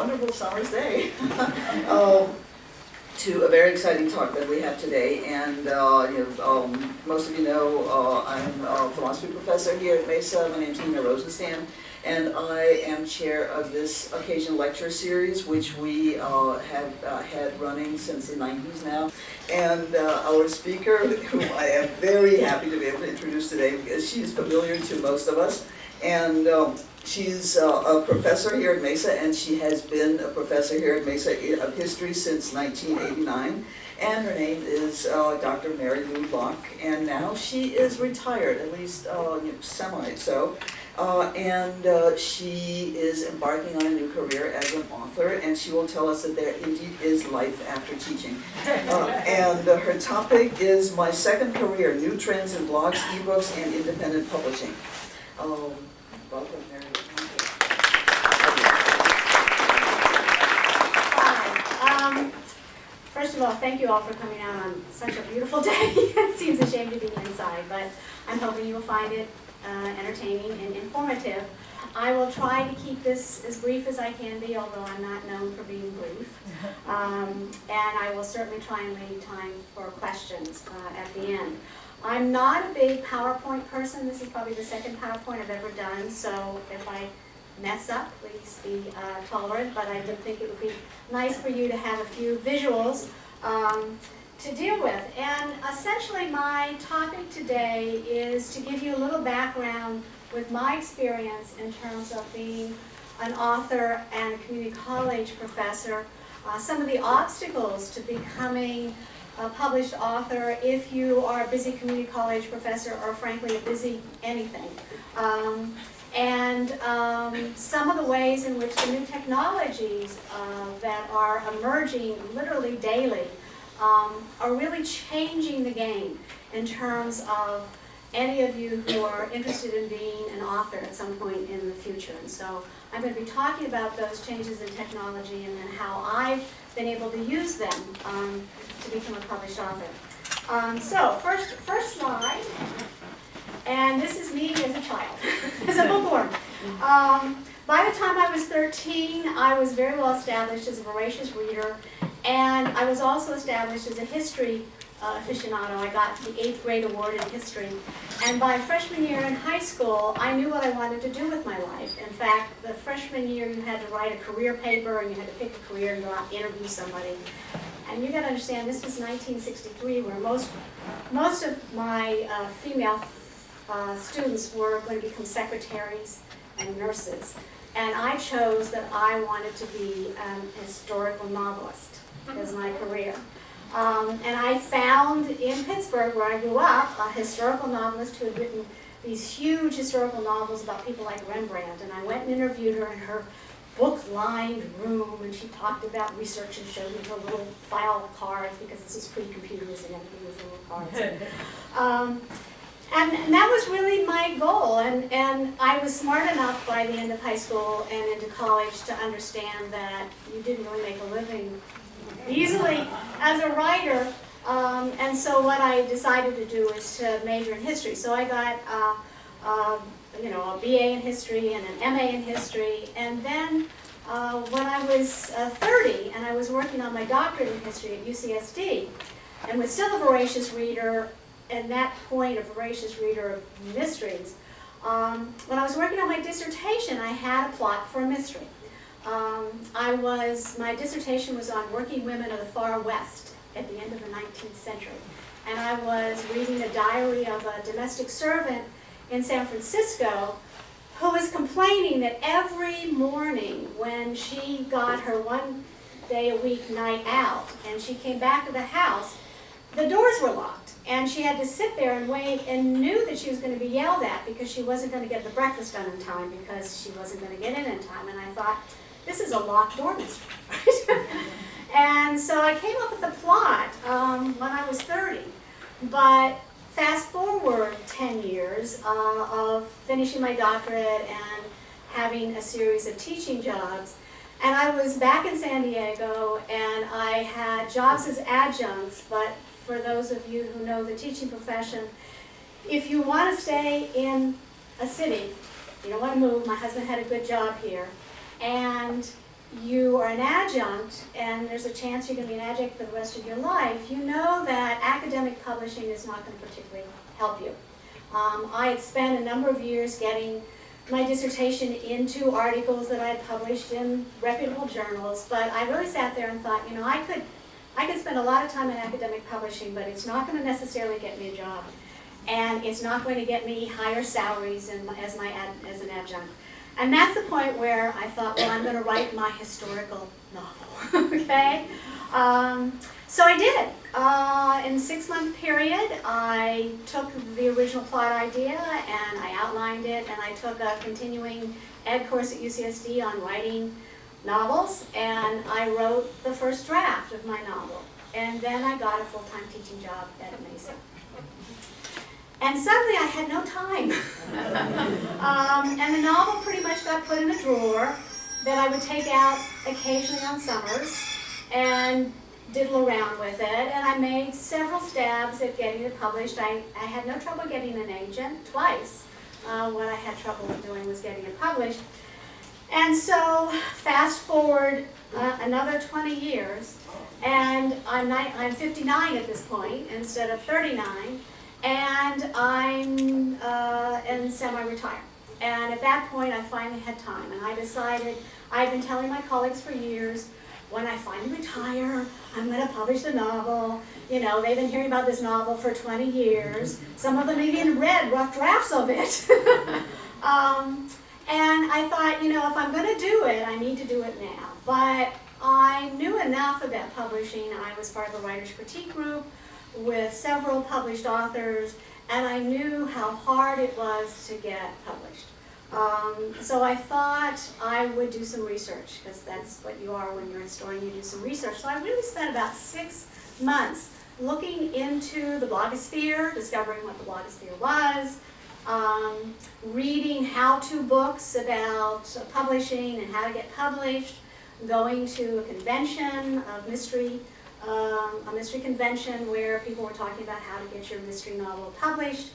wonderful summer's day to a very exciting talk that we have today. And most of you know I'm a philosophy professor here at Mesa. My name's Nina Rosenstand, and I am chair of this occasional lecture series, which we have had running since the 90s now. And our speaker, whom I am very happy to be able to introduce today, because she's familiar to most of us. And she's a professor here at Mesa, and she has been a professor here at Mesa of history since 1989. And her name is Dr. Mary Lou Locke, and now she is retired, at least semi-so. And she is embarking on a new career as an author, and she will tell us that there indeed is life after teaching. And her topic is My Second Career, New Trends in Blogs, eBooks, and Independent Publishing. Welcome, Mary. Hi. First of all, thank you all for coming out on such a beautiful day. It seems a shame to be inside, but I'm hoping you will find it entertaining and informative. I will try to keep this as brief as I can be, although I'm not known for being brief. And I will certainly try and leave time for questions at the end. I'm not a big PowerPoint person. This is probably the second PowerPoint I've ever done, so if I mess up, please be tolerant, but I did think it would be nice for you to have a few visuals to deal with. And essentially my topic today is to give you a little background with my experience in terms of being an author and a community college professor, some of the obstacles to becoming a published author if you are a busy community college professor or frankly a busy anything. And some of the ways in which the new technologies that are emerging literally daily are really changing the game in terms of any of you who are interested in being an author at some point in the future. And so I'm going to be talking about those changes in technology and then how I've been able to use them to become a published author. So first slide, and this is me as a child, as a bookworm. By the time I was 13, I was very well established as a voracious reader, and I was also established as a history aficionado. I got the 8th grade award in history. And by freshman year in high school, I knew what I wanted to do with my life. In fact, the freshman year you had to write a career paper and you had to pick a career and go out and interview somebody. And you got to understand, this was 1963, where most of my female students were going to become secretaries and nurses. And I chose that I wanted to be an historical novelist as my career. And I found in Pittsburgh, where I grew up, a historical novelist who had written these huge historical novels about people like Rembrandt. And I went and interviewed her in her book-lined room, and she talked about research and showed me her little file cards, because this was pre-computers and everything was little cards. And that was really my goal. And I was smart enough by the end of high school and into college to understand that you didn't really make a living easily as a writer, and so what I decided to do is to major in history. So I got a BA in history and an MA in history, and then when I was 30 and I was working on my doctorate in history at UCSD, and was still a voracious reader, and that point a voracious reader of mysteries, when I was working on my dissertation, I had a plot for a mystery. My dissertation was on working women of the far west at the end of the 19th century. And I was reading a diary of a domestic servant in San Francisco who was complaining that every morning when she got her one-day-a-week night out and she came back to the house, the doors were locked. And she had to sit there and wait, and knew that she was going to be yelled at because she wasn't going to get the breakfast done in time, because she wasn't going to get in time. And I thought, this is a locked door mystery. And so I came up with the plot when I was 30. But fast forward 10 years of finishing my doctorate and having a series of teaching jobs, and I was back in San Diego, and I had jobs as adjuncts. But for those of you who know the teaching profession, if you want to stay in a city, you don't want to move. My husband had a good job here. And you are an adjunct and there's a chance you're going to be an adjunct for the rest of your life, you know that academic publishing is not going to particularly help you. I had spent a number of years getting my dissertation into articles that I had published in reputable journals, but I really sat there and thought, you know, I could spend a lot of time in academic publishing, but it's not going to necessarily get me a job, and it's not going to get me higher salaries as an adjunct. And that's the point where I thought, well, I'm going to write my historical novel, okay? So I did. In a 6-month period, I took the original plot idea and I outlined it, and I took a continuing ed course at UCSD on writing novels, and I wrote the first draft of my novel. And then I got a full-time teaching job at Mesa. And suddenly I had no time. And the novel pretty much got put in a drawer that I would take out occasionally on summers and diddle around with it. And I made several stabs at getting it published. I had no trouble getting an agent twice. What I had trouble doing was getting it published. And so fast forward another 20 years, and I'm 59 at this point instead of 39. And I'm in semi-retire. And at that point, I finally had time. And I decided, I've been telling my colleagues for years, when I finally retire, I'm going to publish the novel. You know, they've been hearing about this novel for 20 years. Some of them even read rough drafts of it. And I thought, you know, if I'm going to do it, I need to do it now. But I knew enough about publishing. I was part of a writer's critique group with several published authors, and I knew how hard it was to get published. So I thought I would do some research, because that's what you are when you're a historian, you do some research. So I really spent about 6 months looking into the blogosphere, discovering what the blogosphere was, reading how-to books about publishing and how to get published, going to a convention of mystery, a mystery convention where people were talking about how to get your mystery novel published.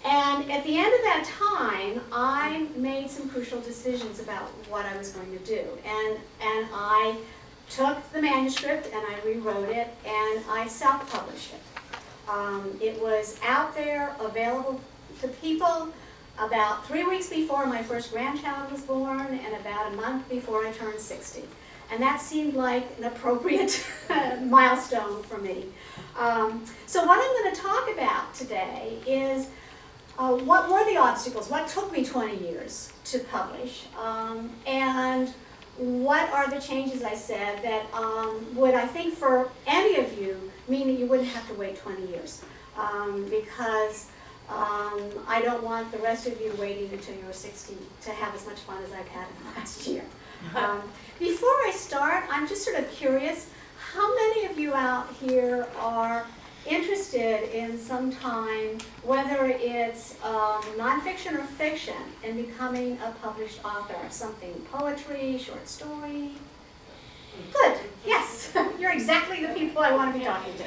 And at the end of that time, I made some crucial decisions about what I was going to do. And I took the manuscript and I rewrote it and I self-published it. It was out there, available to people, about 3 weeks before my first grandchild was born and about a month before I turned 60. And that seemed like an appropriate milestone for me. So what I'm going to talk about today is what were the obstacles? What took me 20 years to publish? And what are the changes I said that would, I think, for any of you, mean that you wouldn't have to wait 20 years? Because I don't want the rest of you waiting until you're 60 to have as much fun as I've had in the last year. Before I start, I'm just sort of curious, how many of you out here are interested in some time, whether it's nonfiction or fiction, in becoming a published author of something, poetry, short story? Good, yes, you're exactly the people I want to be talking to.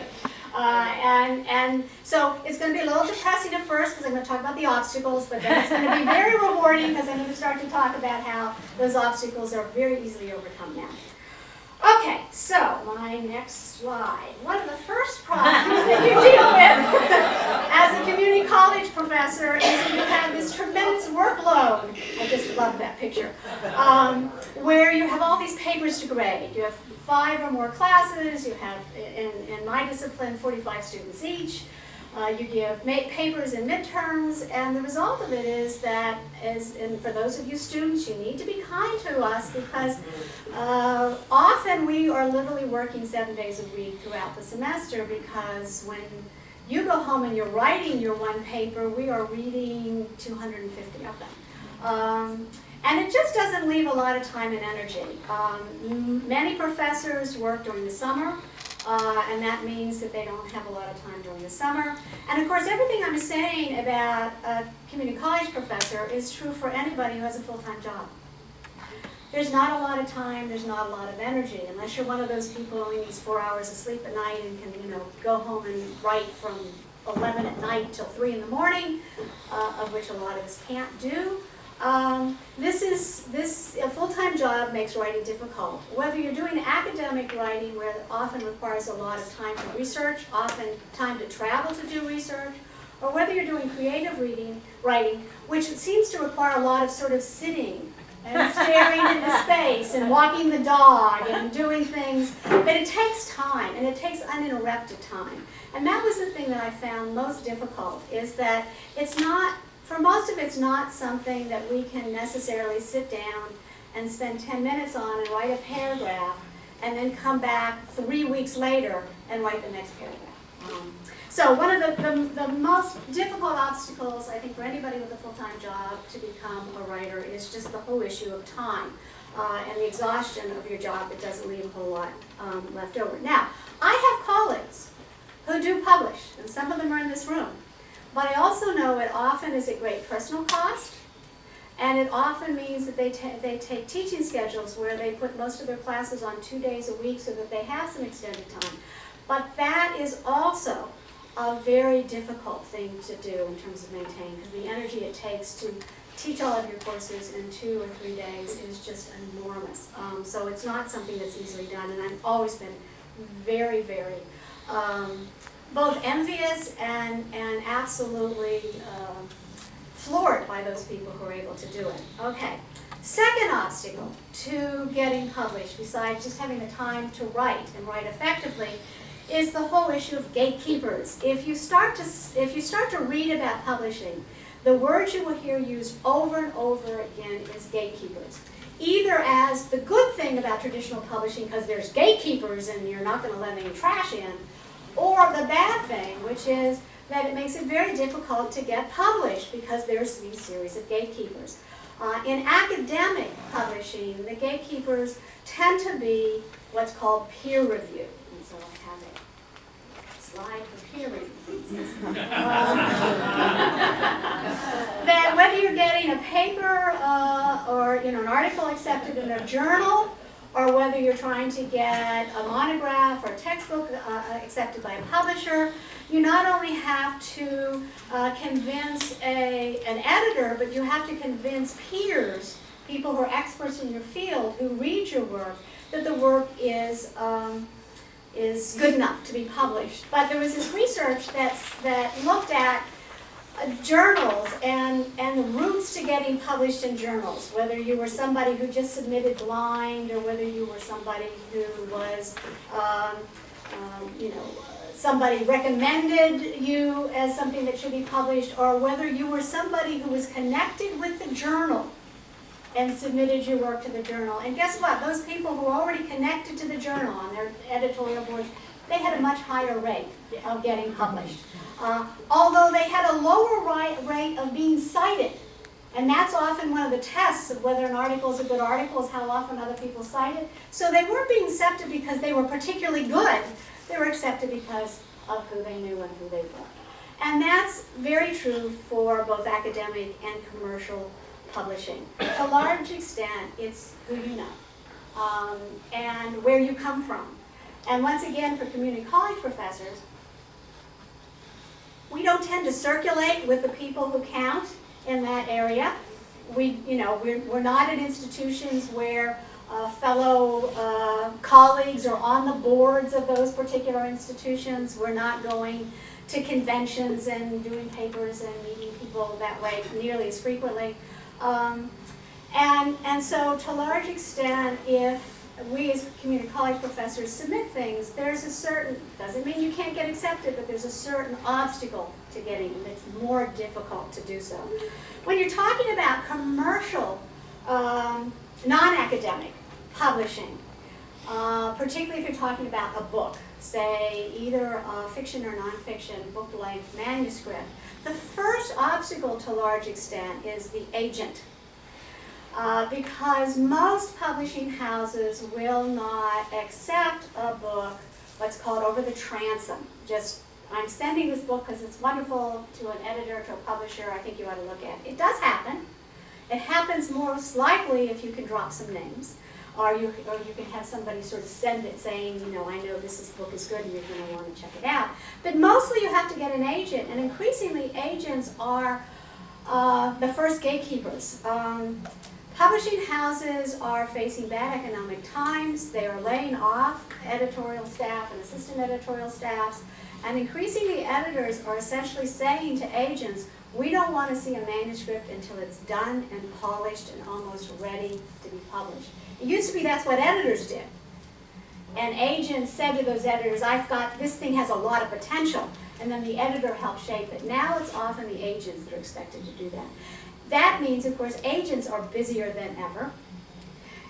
And so it's going to be a little depressing at first because I'm going to talk about the obstacles, but then it's going to be very rewarding because I'm going to start to talk about how those obstacles are very easily overcome now. Okay, so my next slide. One of the first problems that you deal with as a community college professor is that you have this tremendous workload. I just love that picture. Where you have all these papers to grade. You have 5 or more classes. You have, in my discipline, 45 students each. You give papers and midterms, and the result of it is that, and for those of you students, you need to be kind to us because often we are literally working 7 days a week throughout the semester, because when you go home and you're writing your one paper, we are reading 250 of them. And it just doesn't leave a lot of time and energy. Many professors work during the summer. And that means that they don't have a lot of time during the summer. And of course, everything I'm saying about a community college professor is true for anybody who has a full-time job. There's not a lot of time, there's not a lot of energy, unless you're one of those people who only needs 4 hours of sleep at night and can, go home and write from 11 at night till 3 in the morning, of which a lot of us can't do. A full-time job makes writing difficult. Whether you're doing academic writing, where it often requires a lot of time for research, often time to travel to do research, or whether you're doing creative writing, which seems to require a lot of sort of sitting and staring into space and walking the dog and doing things, but it takes time, and it takes uninterrupted time. And that was the thing that I found most difficult, is that it's not, for most of it's not something that we can necessarily sit down and spend 10 minutes on and write a paragraph and then come back 3 weeks later and write the next paragraph. So one of the most difficult obstacles, I think, for anybody with a full-time job to become a writer is just the whole issue of time and the exhaustion of your job that doesn't leave a whole lot left over. Now, I have colleagues who do publish, and some of them are in this room. But I also know it often is at great personal cost, and it often means that they take teaching schedules where they put most of their classes on 2 days a week so that they have some extended time. But that is also a very difficult thing to do in terms of maintaining, because the energy it takes to teach all of your courses in 2 or 3 days is just enormous. So it's not something that's easily done, and I've always been very, very both envious and absolutely floored by those people who are able to do it. Okay, second obstacle to getting published, besides just having the time to write and write effectively, is the whole issue of gatekeepers. If you start to read about publishing, the word you will hear used over and over again is gatekeepers. Either as the good thing about traditional publishing, because there's gatekeepers and you're not going to let any trash in, or the bad thing, which is that it makes it very difficult to get published because there's these series of gatekeepers. In academic publishing, the gatekeepers tend to be what's called peer review. And so I have a slide for peer review. That whether you're getting a paper or an article accepted in a journal, or whether you're trying to get a monograph or a textbook accepted by a publisher, you not only have to convince an editor, but you have to convince peers, people who are experts in your field who read your work, that the work is good enough to be published. But there was this research that looked at journals and the routes to getting published in journals, whether you were somebody who just submitted blind, or whether you were somebody who was, somebody recommended you as something that should be published, or whether you were somebody who was connected with the journal and submitted your work to the journal. And guess what? Those people who were already connected to the journal on their editorial boards, they had a much higher rate of getting published. Although they had a lower rate of being cited. And that's often one of the tests of whether an article is a good article, is how often other people cite it. So they weren't being accepted because they were particularly good. They were accepted because of who they knew and who they were. And that's very true for both academic and commercial publishing. To a large extent, it's who you know and where you come from. And once again, for community college professors, we don't tend to circulate with the people who count in that area. We're not at institutions where fellow colleagues are on the boards of those particular institutions. We're not going to conventions and doing papers and meeting people that way nearly as frequently. And so to a large extent, if we as community college professors submit things, there's a certain, doesn't mean you can't get accepted, but there's a certain obstacle to getting them. It's more difficult to do so. When you're talking about commercial, non-academic publishing, particularly if you're talking about a book, say either fiction or nonfiction, book-length manuscript, the first obstacle to a large extent is the agent. Because most publishing houses will not accept a book, what's called over the transom. Just, I'm sending this book because it's wonderful to an editor, to a publisher, I think you ought to look at it. It does happen. It happens most likely if you can drop some names, or you can have somebody sort of send it saying, I know this book is good and you're going to want to check it out. But mostly you have to get an agent, and increasingly agents are The first gatekeepers. Publishing houses are facing bad economic times. They are laying off editorial staff and assistant editorial staffs. And increasingly, editors are essentially saying to agents, we don't want to see a manuscript until it's done and polished and almost ready to be published. It used to be that's what editors did. And agents said to those editors, this thing has a lot of potential. And then the editor helped shape it. Now it's often the agents that are expected to do that. That means, of course, agents are busier than ever.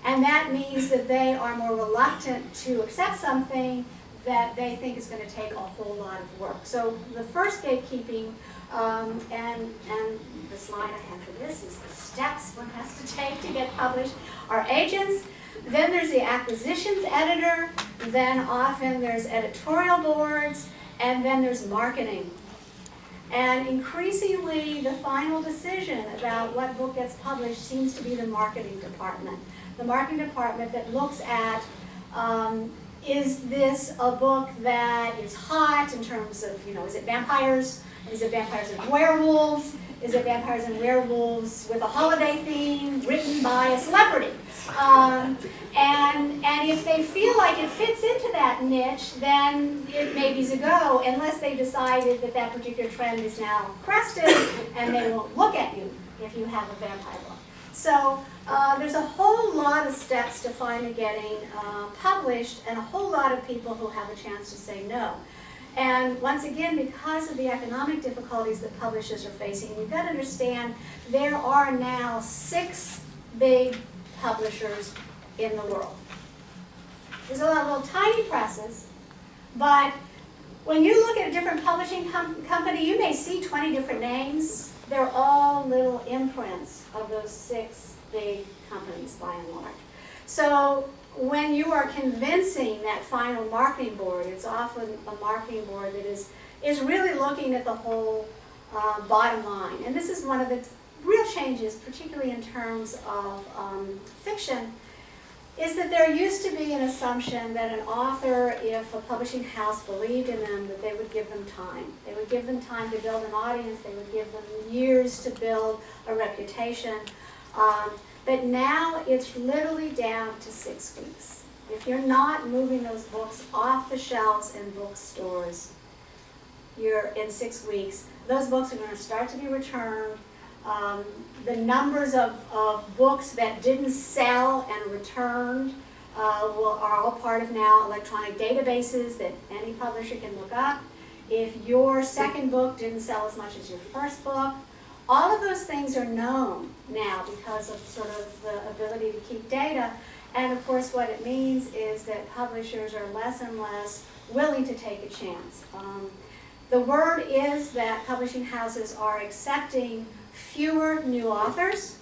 And that means that they are more reluctant to accept something that they think is going to take a whole lot of work. So the first gatekeeping, and the slide I have for this is the steps one has to take to get published, are agents. Then there's the acquisitions editor. Then often there's editorial boards. And then there's marketing. And increasingly, the final decision about what book gets published seems to be the marketing department. The marketing department that looks at, is this a book that is hot in terms of, is it vampires? Is it vampires and werewolves? Is it vampires and werewolves with a holiday theme written by a celebrity? And if they feel like it fits into that niche, then it may be a go, unless they decided that that particular trend is now crested and they won't look at you if you have a vampire book. So there's a whole lot of steps to finally getting published, and a whole lot of people who have a chance to say no. And once again, because of the economic difficulties that publishers are facing, you've got to understand there are now 6 big publishers in the world. There's a lot of little tiny presses, but when you look at a different publishing company, you may see 20 different names. They're all little imprints of those 6 big companies by and large. So when you are convincing that final marketing board, it's often a marketing board that is really looking at the whole bottom line. And this is one of the real changes, particularly in terms of fiction, is that there used to be an assumption that an author, if a publishing house believed in them, that they would give them time. They would give them time to build an audience. They would give them years to build a reputation. But now it's literally down to 6 weeks. If you're not moving those books off the shelves in bookstores, you're in 6 weeks. Those books are going to start to be returned. The numbers of books that didn't sell and returned are all part of now electronic databases that any publisher can look up. If your second book didn't sell as much as your first book, all of those things are known now because of sort of the ability to keep data. And of course what it means is that publishers are less and less willing to take a chance. The word is that publishing houses are accepting fewer new authors.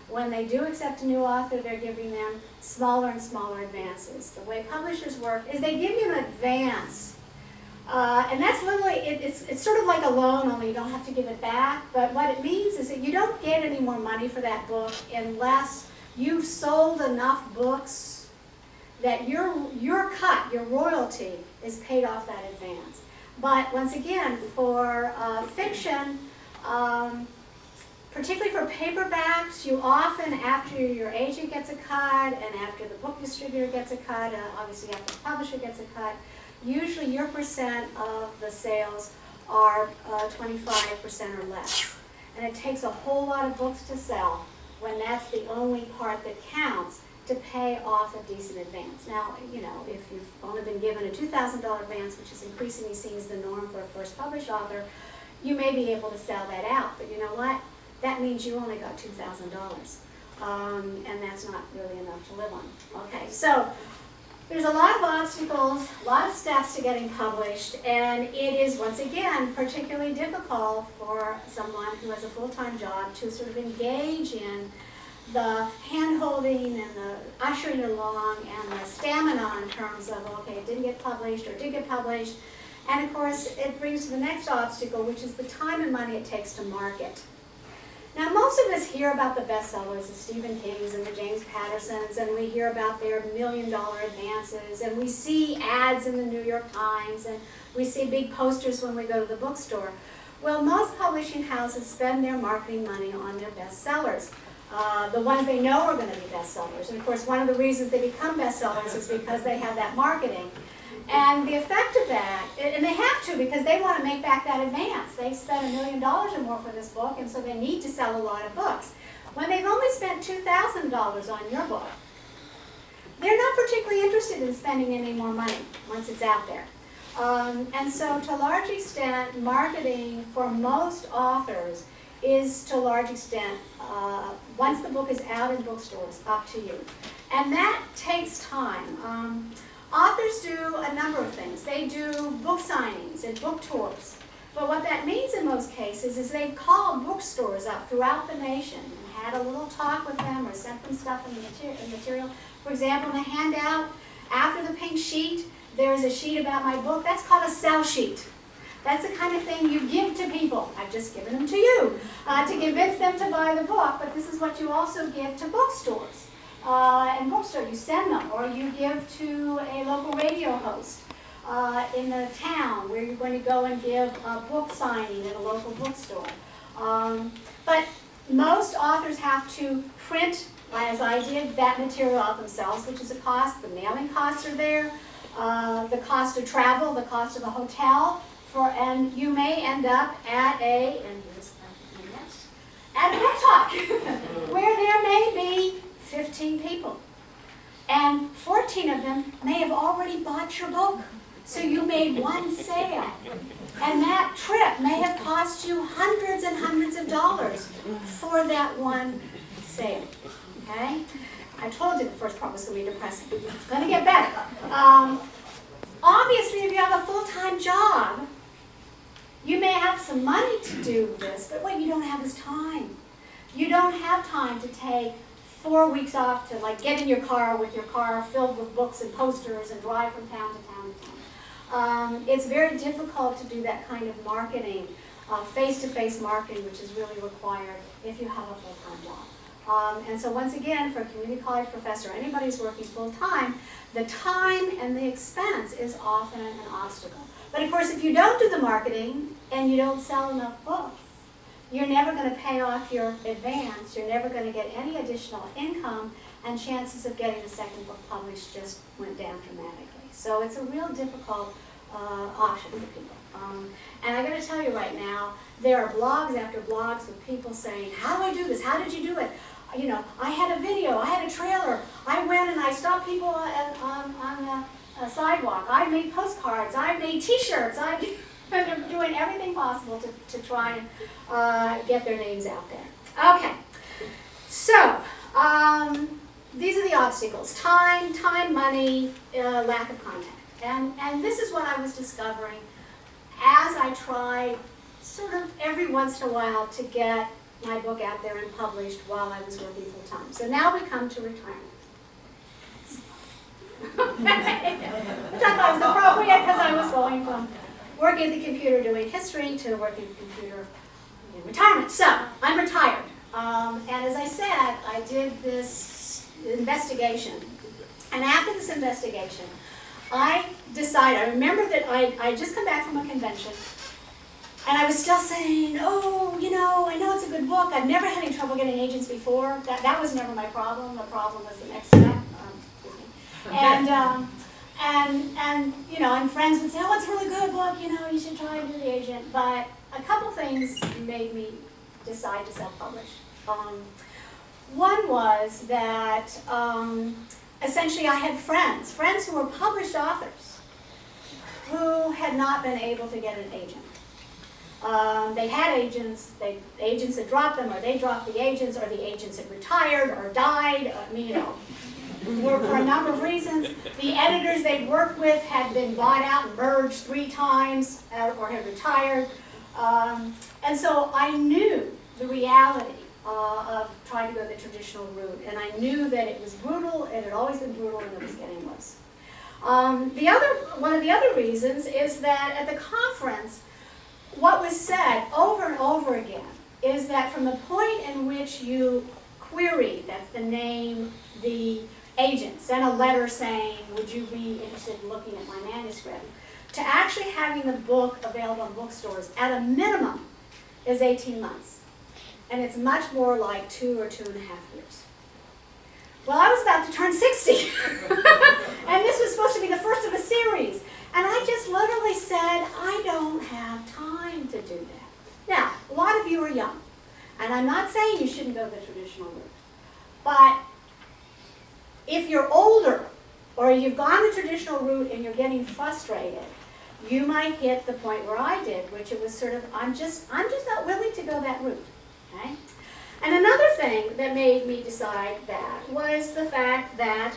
When they do accept a new author, they're giving them smaller and smaller advances. The way publishers work is they give you an advance. And that's literally, it's sort of like a loan, only you don't have to give it back. But what it means is that you don't get any more money for that book unless you've sold enough books that your cut, your royalty, is paid off that advance. But once again, for fiction, particularly for paperbacks, you often, after your agent gets a cut and after the book distributor gets a cut, obviously after the publisher gets a cut, usually your percent of the sales are 25% or less. And it takes a whole lot of books to sell when that's the only part that counts to pay off a decent advance. Now, if you've only been given a $2,000 advance, which is increasingly seen as the norm for a first published author, you may be able to sell that out. But you know what? That means you only got $2,000. And that's not really enough to live on. Okay, so there's a lot of obstacles, a lot of steps to getting published, and it is, once again, particularly difficult for someone who has a full-time job to sort of engage in the hand-holding and the ushering along and the stamina in terms of, okay, it didn't get published or it did get published. And of course, it brings to the next obstacle, which is the time and money it takes to market. Now, most of us hear about the bestsellers, the Stephen Kings and the James Pattersons, and we hear about their $1 million advances, and we see ads in the New York Times, and we see big posters when we go to the bookstore. Well, most publishing houses spend their marketing money on their bestsellers. The ones they know are going to be bestsellers. And of course, one of the reasons they become bestsellers is because they have that marketing. And the effect of that, and they have to because they want to make back that advance. They spent $1 million or more for this book, and so they need to sell a lot of books. When they've only spent $2,000 on your book, they're not particularly interested in spending any more money once it's out there. And so to a large extent, marketing for most authors is to a large extent, once the book is out in bookstores, up to you. And that takes time. Authors do a number of things. They do book signings and book tours. But what that means in most cases is they've called bookstores up throughout the nation and had a little talk with them or sent them stuff in the material. For example, in the handout, after the pink sheet, there's a sheet about my book. That's called a sell sheet. That's the kind of thing you give to people. I've just given them to you to convince them to buy the book, but this is what you also give to bookstores. And bookstores, you send them, or you give to a local radio host in the town where you're going to go and give a book signing at a local bookstore. But most authors have to print, as I did, that material out themselves, which is a cost. The mailing costs are there, the cost of travel, the cost of the hotel, and you may end up at a book talk where there may be 15 people, and 14 of them may have already bought your book. So you made one sale, and that trip may have cost you hundreds and hundreds of dollars for that one sale. Okay? I told you the first part was going to be depressing. It's going to get better. Obviously, if you have a full-time job, you may have some money to do this, but what you don't have is time. You don't have time to take 4 weeks off to like get in your car with your car filled with books and posters and drive from town to town to town. It's very difficult to do that kind of marketing, face-to-face marketing, which is really required if you have a full-time job. And so once again, for a community college professor, anybody who's working full-time, the time and the expense is often an obstacle. But of course, if you don't do the marketing and you don't sell enough books, you're never going to pay off your advance, you're never going to get any additional income, and chances of getting a second book published just went down dramatically. So it's a real difficult option for people. And I got to tell you right now, there are blogs after blogs with people saying, how do I do this? How did you do it? You know, I had a video, I had a trailer, I went and I stopped people on the sidewalk, I made postcards, I made t-shirts, they're doing everything possible to try and get their names out there. Okay, so these are the obstacles: time, money, lack of contact. And this is what I was discovering as I tried sort of every once in a while to get my book out there and published while I was working full time. So now we come to retirement. Which I thought was appropriate because I was going from working at the computer doing history to working at the computer in retirement. So I'm retired. And as I said, I did this investigation. And after this investigation, I decided, I remember that I just come back from a convention, and I was still saying, oh, you know, I know it's a good book. I've never had any trouble getting agents before. That was never my problem. The problem was the next step. And you know, and friends would say, oh, it's a really good book, you know, you should try and do the agent. But a couple things made me decide to self-publish. One was that essentially I had friends who were published authors who had not been able to get an agent. They had agents, agents had dropped them, or they dropped the agents, or the agents had retired or died, you know, for a number of reasons. The editors they'd worked with had been bought out and merged 3 times, or had retired. And so I knew the reality of trying to go the traditional route, and I knew that it was brutal, it had always been brutal, and it was getting worse. One of the other reasons is that at the conference, what was said over and over again is that from the point in which you queried, that's the name, the agent, sent a letter saying, would you be interested in looking at my manuscript, to actually having the book available in bookstores at a minimum is 18 months. And it's much more like 2 or 2.5 years. Well, I was about to turn 60. And this was supposed to be the first of a series. And I just literally said, I don't have time to do that. Now, a lot of you are young. And I'm not saying you shouldn't go the traditional route. But if you're older, or you've gone the traditional route and you're getting frustrated, you might hit the point where I did, which it was sort of, I'm just not willing to go that route. Okay? And another thing that made me decide that was the fact that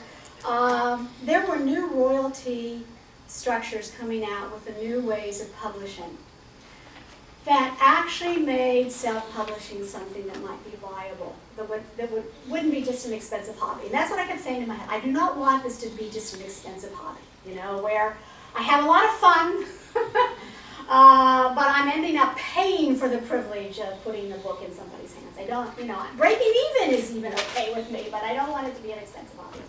there were new royalty structures coming out with the new ways of publishing that actually made self-publishing something that might be viable, that wouldn't be just an expensive hobby. And that's what I kept saying in my head. I do not want this to be just an expensive hobby, you know, where I have a lot of fun, but I'm ending up paying for the privilege of putting the book in somebody's hands. I don't, you know, breaking even is even okay with me, but I don't want it to be an expensive hobby.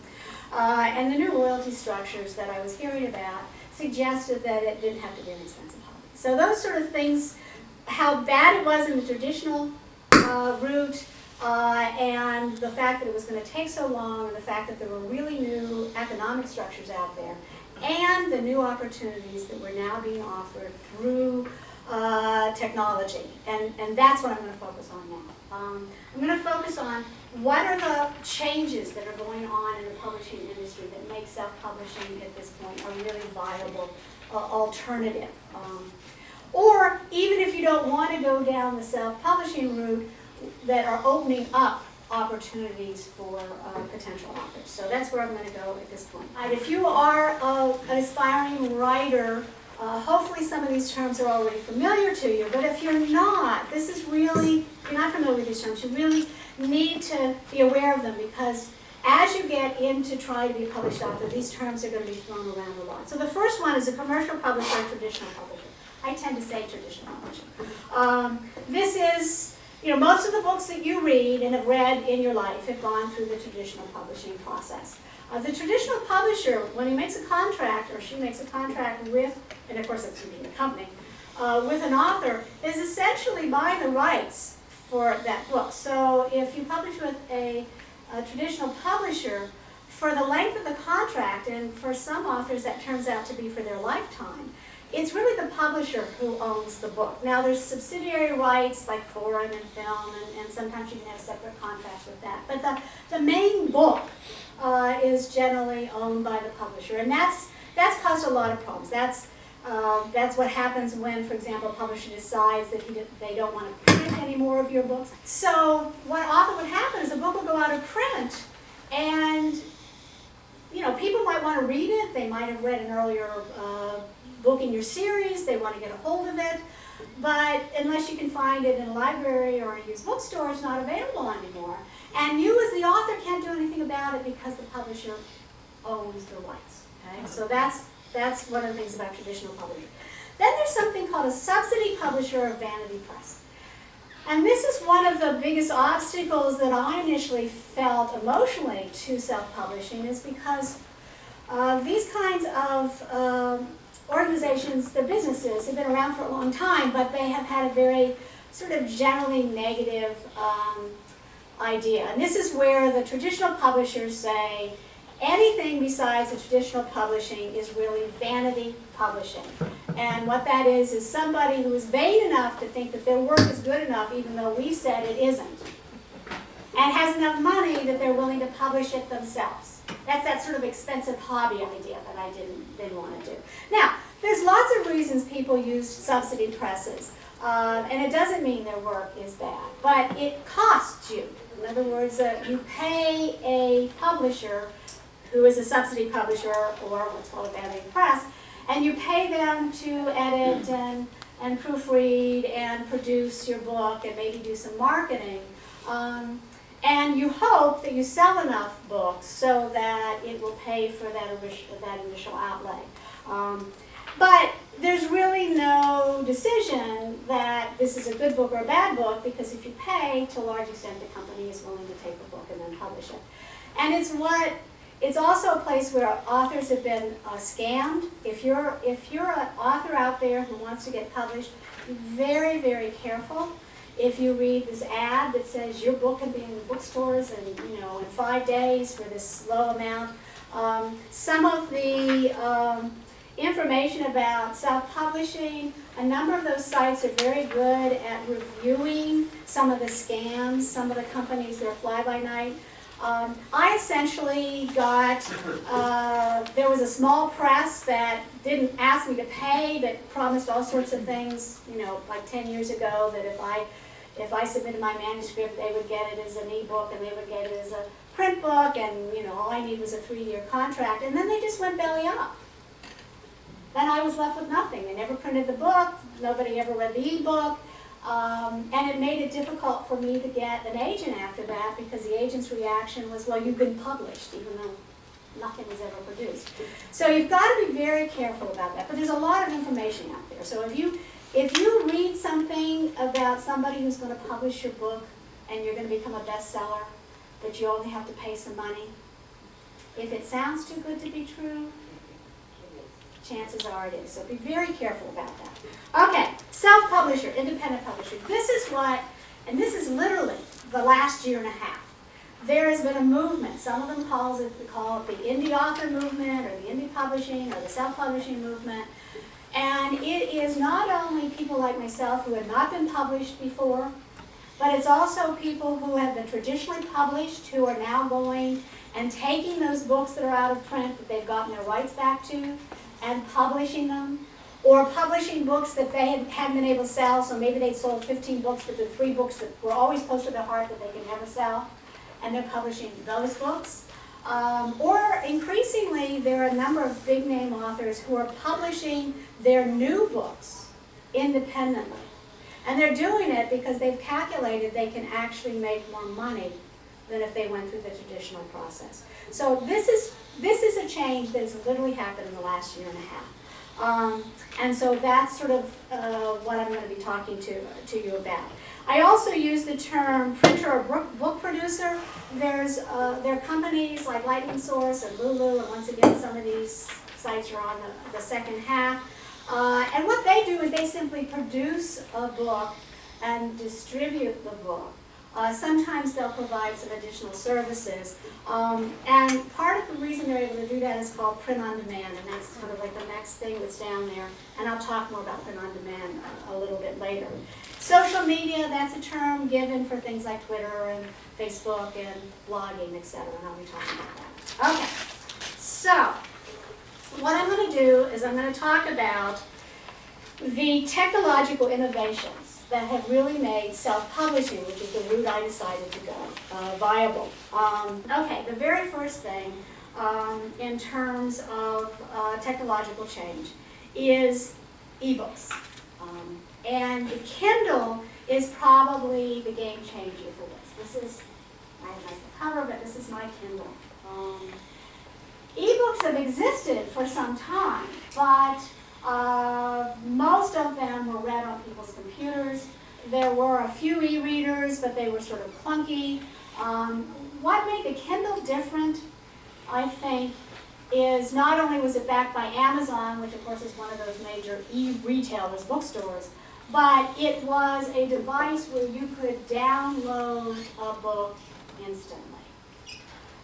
And the new royalty structures that I was hearing about suggested that it didn't have to be an expensive hobby. So those sort of things, how bad it was in the traditional route, and the fact that it was going to take so long, and the fact that there were really new economic structures out there, and the new opportunities that were now being offered through technology. And that's what I'm going to focus on now. I'm going to focus on what are the changes that are going on in the publishing industry that make self-publishing at this point a really viable alternative. Or even if you don't want to go down the self-publishing route, that are opening up opportunities for potential authors. So that's where I'm going to go at this point. And if you are an aspiring writer, hopefully some of these terms are already familiar to you, but if you're not, this is really, if you're not familiar with these terms, you really need to be aware of them, because as you get into trying to be a published author, these terms are going to be thrown around a lot. So the first one is a commercial publisher, traditional publisher. I tend to say traditional publisher. This is, you know, most of the books that you read and have read in your life have gone through the traditional publishing process. The traditional publisher, when he makes a contract, or she makes a contract with, and of course it's going to be the company, with an author, is essentially buying the rights for that book. So if you publish with a traditional publisher, for the length of the contract, and for some authors that turns out to be for their lifetime, it's really the publisher who owns the book. Now there's subsidiary rights like foreign and film, and sometimes you can have separate contracts with that. But the main book is generally owned by the publisher, and that's caused a lot of problems. That's what happens when, for example, a publisher decides that they don't want to print any more of your books. So what often would happen is the book will go out of print, and you know, people might want to read it. They might have read an earlier book in your series, they want to get a hold of it, but unless you can find it in a library or a used bookstore, it's not available anymore. And you as the author can't do anything about it because the publisher owns the rights. Okay? So that's one of the things about traditional publishing. Then there's something called a subsidy publisher or vanity press. And this is one of the biggest obstacles that I initially felt emotionally to self-publishing, is because these kinds of organizations, the businesses, have been around for a long time, but they have had a very sort of generally negative idea. And this is where the traditional publishers say anything besides the traditional publishing is really vanity publishing. And what that is somebody who is vain enough to think that their work is good enough even though we said it isn't, and has enough money that they're willing to publish it themselves. That's that sort of expensive hobby idea that I didn't want to do. Now, there's lots of reasons people use subsidy presses, and it doesn't mean their work is bad, but it costs you. In other words, you pay a publisher who is a subsidy publisher, or what's called a vanity press, and you pay them to edit and proofread and produce your book and maybe do some marketing. And you hope that you sell enough books so that it will pay for that initial outlay. But there's really no decision that this is a good book or a bad book, because if you pay, to a large extent, the company is willing to take the book and then publish it. And it's what It's also a place where authors have been scammed. If you're an author out there who wants to get published, be very, very careful. If you read this ad that says your book can be in the bookstores in 5 days for this low amount, some of the information about self-publishing, a number of those sites are very good at reviewing some of the scams, some of the companies that are fly-by-night. I essentially got, there was a small press that didn't ask me to pay, but promised all sorts of things, like 10 years ago, that if I submitted my manuscript, they would get it as an ebook and they would get it as a print book, and all I needed was a 3-year contract, and then they just went belly up. Then I was left with nothing. They never printed the book, nobody ever read the ebook. And it made it difficult for me to get an agent after that, because the agent's reaction was, well, you've been published, even though nothing was ever produced. So you've got to be very careful about that. But there's a lot of information out there. So if you read something about somebody who's going to publish your book and you're going to become a bestseller, but you only have to pay some money, if it sounds too good to be true, chances are it is. So be very careful about that. Okay, self-publisher, independent publisher. This is what, and this is literally the last year and a half. There has been a movement. Some of them call it the indie author movement, or the indie publishing, or the self-publishing movement. And it is not only people like myself who have not been published before, but it's also people who have been traditionally published who are now going and taking those books that are out of print that they've gotten their rights back to and publishing them, or publishing books that they hadn't been able to sell, so maybe they'd sold 15 books, but there were 3 books that were always close to their heart that they could never sell, and they're publishing those books. Or increasingly, there are a number of big-name authors who are publishing their new books independently. And they're doing it because they've calculated they can actually make more money than if they went through the traditional process. So this is a change that has literally happened in the last year and a half. And so that's sort of what I'm going to be talking to you about. I also use the term printer or book producer. There are companies like Lightning Source and Lulu, and once again some of these sites are on the second half. And what they do is they simply produce a book and distribute the book. Sometimes they'll provide some additional services. And part of the reason they're able to do that is called print on demand, and that's sort of like the next thing that's down there. And I'll talk more about print on demand a little bit later. Social media, that's a term given for things like Twitter and Facebook and blogging, etc. And I'll be talking about that. Okay, so what I'm going to do is I'm going to talk about the technological innovations that have really made self-publishing, which is the route I decided to go, viable. Okay, the very first thing in terms of technological change is ebooks. And the Kindle is probably the game changer for this. This is, I have a nice cover, but this is my Kindle. Ebooks have existed for some time, but most of them were read on people's computers. There were a few e-readers, but they were sort of clunky. What made the Kindle different, I think, is not only was it backed by Amazon, which of course is one of those major e-retailers, bookstores, but it was a device where you could download a book instantly.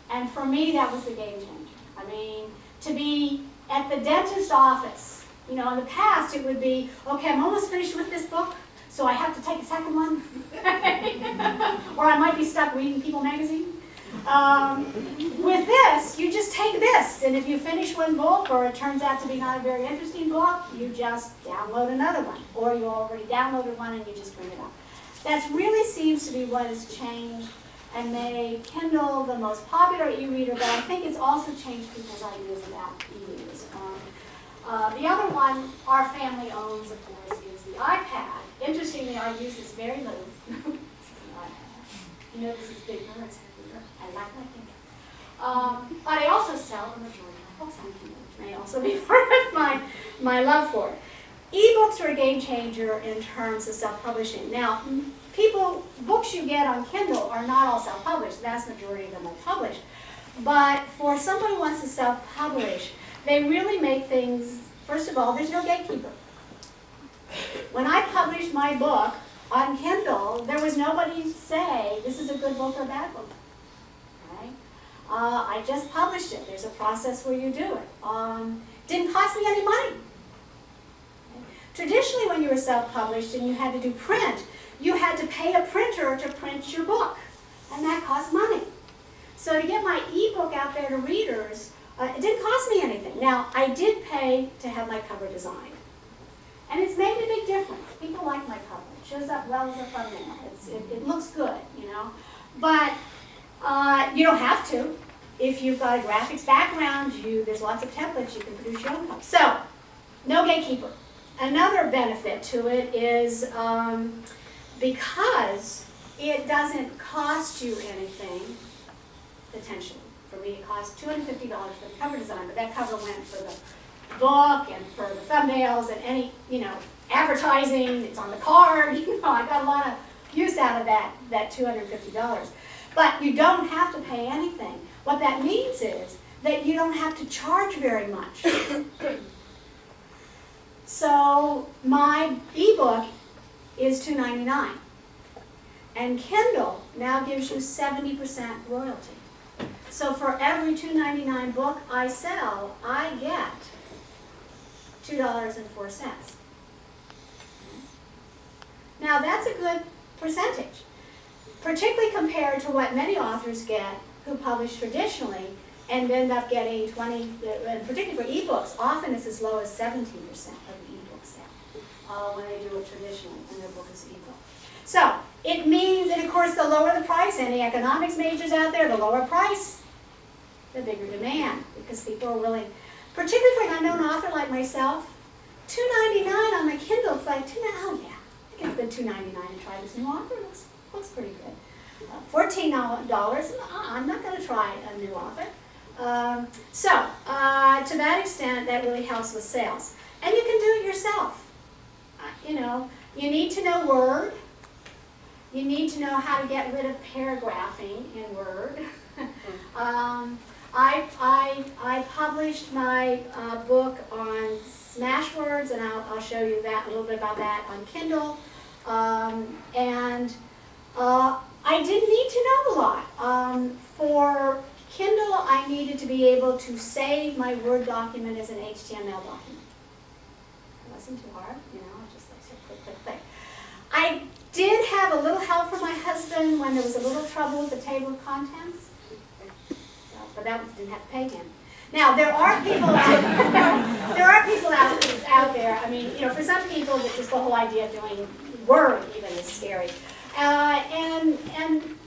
And for me, that was the game changer. I mean, to be at the dentist's office, in the past it would be, okay, I'm almost finished with this book, so I have to take a second one. Or I might be stuck reading People magazine. With this, you just take this, and if you finish one book, or it turns out to be not a very interesting book, you just download another one. Or you already downloaded one and you just bring it up. That really seems to be what has changed and made Kindle the most popular e-reader, but I think it's also changed people's ideas about e-readers. The other one our family owns, of course, is the iPad. Interestingly, I use this very little. This is an iPad. This is bigger, it's heavier. I like my Kindle. But I also sell the majority of my books on Kindle, which may also be part of my love for it. Ebooks are a game changer in terms of self-publishing. Now, books you get on Kindle are not all self-published. The vast majority of them are published. But for someone who wants to self-publish, they really make things, first of all, there's no gatekeeper. When I published my book on Kindle, there was nobody to say this is a good book or a bad book. Okay? I just published it. There's a process where you do it. Didn't cost me any money. Okay? Traditionally, when you were self-published and you had to do print, you had to pay a printer to print your book, and that cost money. So to get my ebook out there to readers, it didn't cost me anything. Now, I did pay to have my cover designed. And it's made a big difference. People like my cover. It shows up well as a thumbnail. It looks good, you know. But you don't have to. If you've got a graphics background, there's lots of templates. You can produce your own cover. So, no gatekeeper. Another benefit to it is because it doesn't cost you anything, potentially. For me, it cost $250 for the cover design, but that cover went for the book and for the thumbnails and any, advertising. It's on the card. I got a lot of use out of that $250. But you don't have to pay anything. What that means is that you don't have to charge very much. So my ebook is $2.99, and Kindle now gives you 70% royalty. So for every $2.99 book I sell, I get $2.04. Now that's a good percentage, particularly compared to what many authors get who publish traditionally and end up getting 20, and particularly for ebooks, often it's as low as 17% of the ebook sale when they do it traditionally and their book is an ebook. So it means, and of course the lower the price, any economics majors out there, the lower price, the bigger demand, because people are willing, particularly for an unknown author like myself, $2.99 on my Kindle, it's like, oh yeah, I think it's been $2.99 and try this new author, looks pretty good. $14, I'm not going to try a new author. So, to that extent, that really helps with sales. And you can do it yourself. You need to know Word. You need to know how to get rid of paragraphing in Word. I published my book on Smashwords, and I'll show you that a little bit about that on Kindle. I didn't need to know a lot. For Kindle, I needed to be able to save my Word document as an HTML document. It wasn't too hard, just like click, click. I did have a little help from my husband when there was a little trouble with the table of contents, but that didn't have to pay him. Now there are people out there. I mean, for some people, just the whole idea of doing Word even is scary. And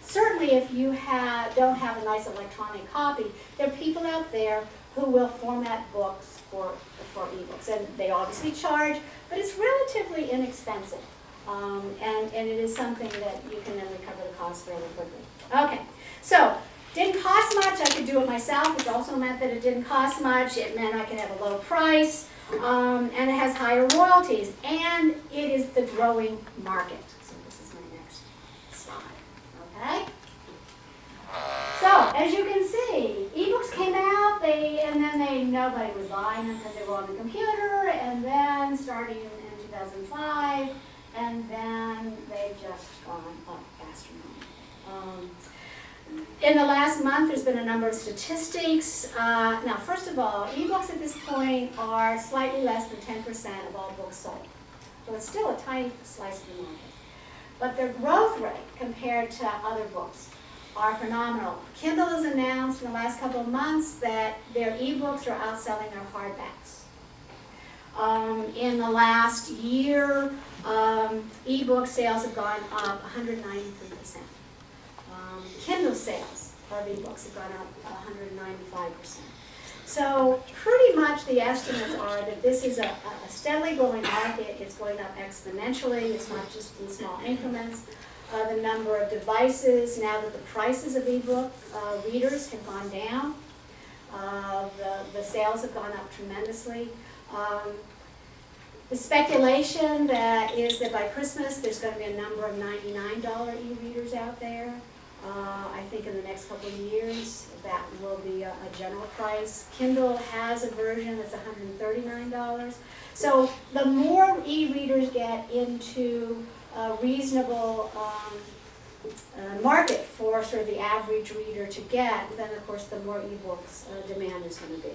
certainly, if you don't have a nice electronic copy, there are people out there who will format books for ebooks, and they obviously charge, but it's relatively inexpensive. And it is something that you can then recover the cost fairly quickly. Okay, so didn't cost much. I could do it myself, which also meant that it didn't cost much. It meant I could have a low price, and it has higher royalties, and it is the growing market. So this is my next slide. Okay. So as you can see, ebooks came out, and then nobody was buying them because they were on the computer, and then starting in 2005. And then they've just gone up astronomically. In the last month, there's been a number of statistics. Now, first of all, ebooks at this point are slightly less than 10% of all books sold. So it's still a tiny slice of the market. But their growth rate compared to other books are phenomenal. Kindle has announced in the last couple of months that their ebooks are outselling their hardbacks. In the last year, ebook sales have gone up 193%. Kindle sales of ebooks have gone up 195%. So pretty much the estimates are that this is a steadily growing market. It's going up exponentially. It's not just in small increments. The number of devices, now that the prices of ebook readers have gone down, the sales have gone up tremendously. The speculation is that by Christmas there's going to be a number of $99 e-readers out there. I think in the next couple of years, that will be a general price. Kindle has a version that's $139. So the more e-readers get into a reasonable market for sort of the average reader to get, then of course the more e-books demand is going to be.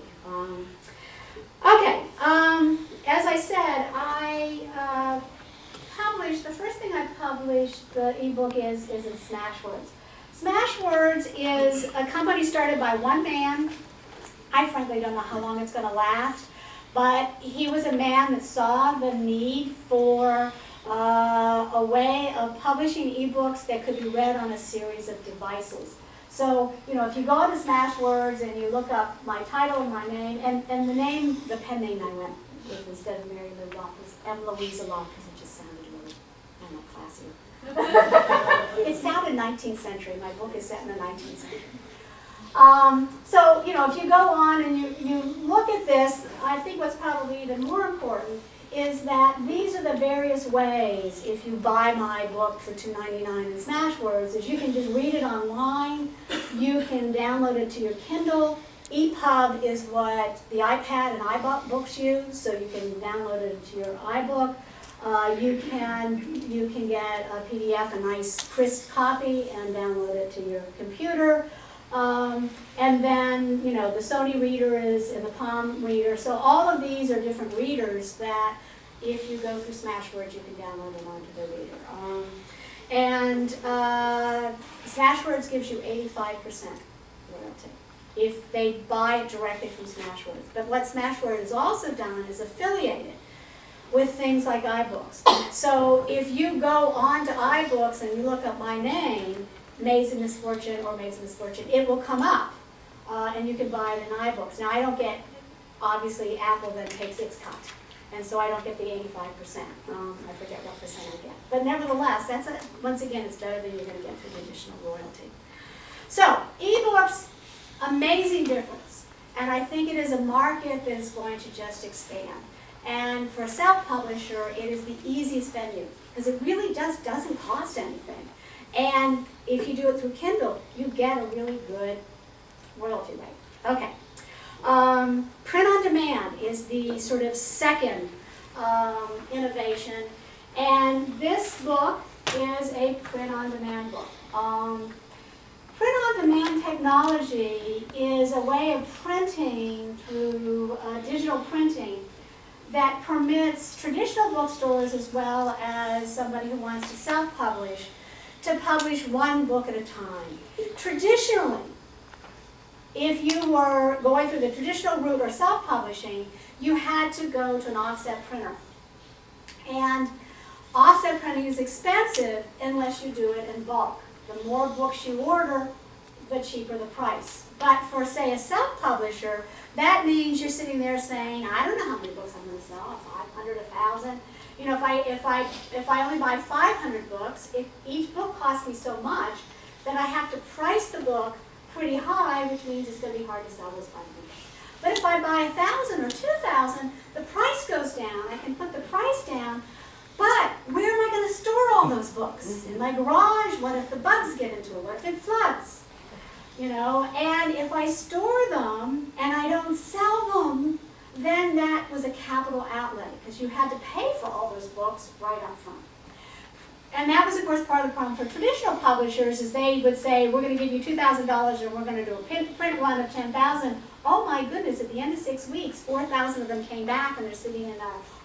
As I said, I published, the first thing I published, the e-book is in Smashwords. Smashwords is a company started by one man. I frankly don't know how long it's going to last, but he was a man that saw the need for a way of publishing ebooks that could be read on a series of devices. So, if you go to Smashwords and you look up my title and my name, and the name, the pen name I went with instead of Mary Lou Locke was M. Louisa Locke, because it just sounded really, I don't know, classier. It sounded 19th century. My book is set in the 19th century. So, if you go on and you look at this, I think what's probably even more important is that these are the various ways, if you buy my book for $2.99 in Smashwords, is you can just read it online, you can download it to your Kindle. EPUB is what the iPad and iBooks use, so you can download it to your iBook. You can get a PDF, a nice crisp copy, and download it to your computer. And then, the Sony reader is and the Palm reader. So all of these are different readers that, if you go through Smashwords, you can download them onto the reader. Smashwords gives you 85% royalty if they buy it directly from Smashwords. But what Smashwords has also done is affiliated with things like iBooks. So if you go on to iBooks and you look up my name, Mesa Misfortune or Mesa Misfortune, it will come up, and you can buy it in iBooks. Now I don't get, obviously Apple then takes its cut, and so I don't get the 85%. I forget what percent I get. But nevertheless, once again, it's better than you're going to get for the additional royalty. So ebooks, amazing difference, and I think it is a market that is going to just expand. And for a self-publisher, it is the easiest venue, because it really just doesn't cost anything. And if you do it through Kindle, you get a really good royalty rate. Okay. Print on demand is the sort of second innovation. And this book is a print on demand book. Print on demand technology is a way of printing through digital printing that permits traditional bookstores, as well as somebody who wants to self-publish, to publish one book at a time. Traditionally, if you were going through the traditional route or self-publishing, you had to go to an offset printer. And offset printing is expensive unless you do it in bulk. The more books you order, the cheaper the price. But for, say, a self-publisher, that means you're sitting there saying, I don't know how many books I'm going to sell, 500, 1,000. If I only buy 500 books, if each book costs me so much, then I have to price the book pretty high, which means it's going to be hard to sell those 500. But if I buy 1,000 or 2,000, the price goes down. I can put the price down, but where am I going to store all those books? In my garage? What if the bugs get into it? What if it floods? And if I store them and I don't sell them, then that was a capital outlay, because you had to pay for all those books right up front. And that was, of course, part of the problem for traditional publishers, is they would say, we're going to give you $2,000 and we're going to do a print run of 10,000. Oh my goodness, at the end of 6 weeks, 4,000 of them came back and they're sitting in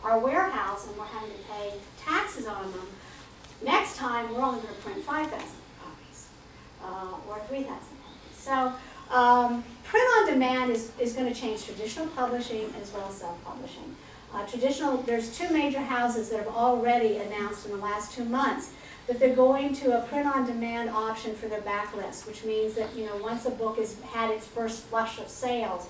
our warehouse and we're having to pay taxes on them. Next time, we're only going to print 5,000 copies or 3,000 copies. So print on demand is going to change traditional publishing as well as self-publishing. There's two major houses that have already announced in the last 2 months that they're going to a print-on-demand option for their backlist, which means that once a book has had its first flush of sales,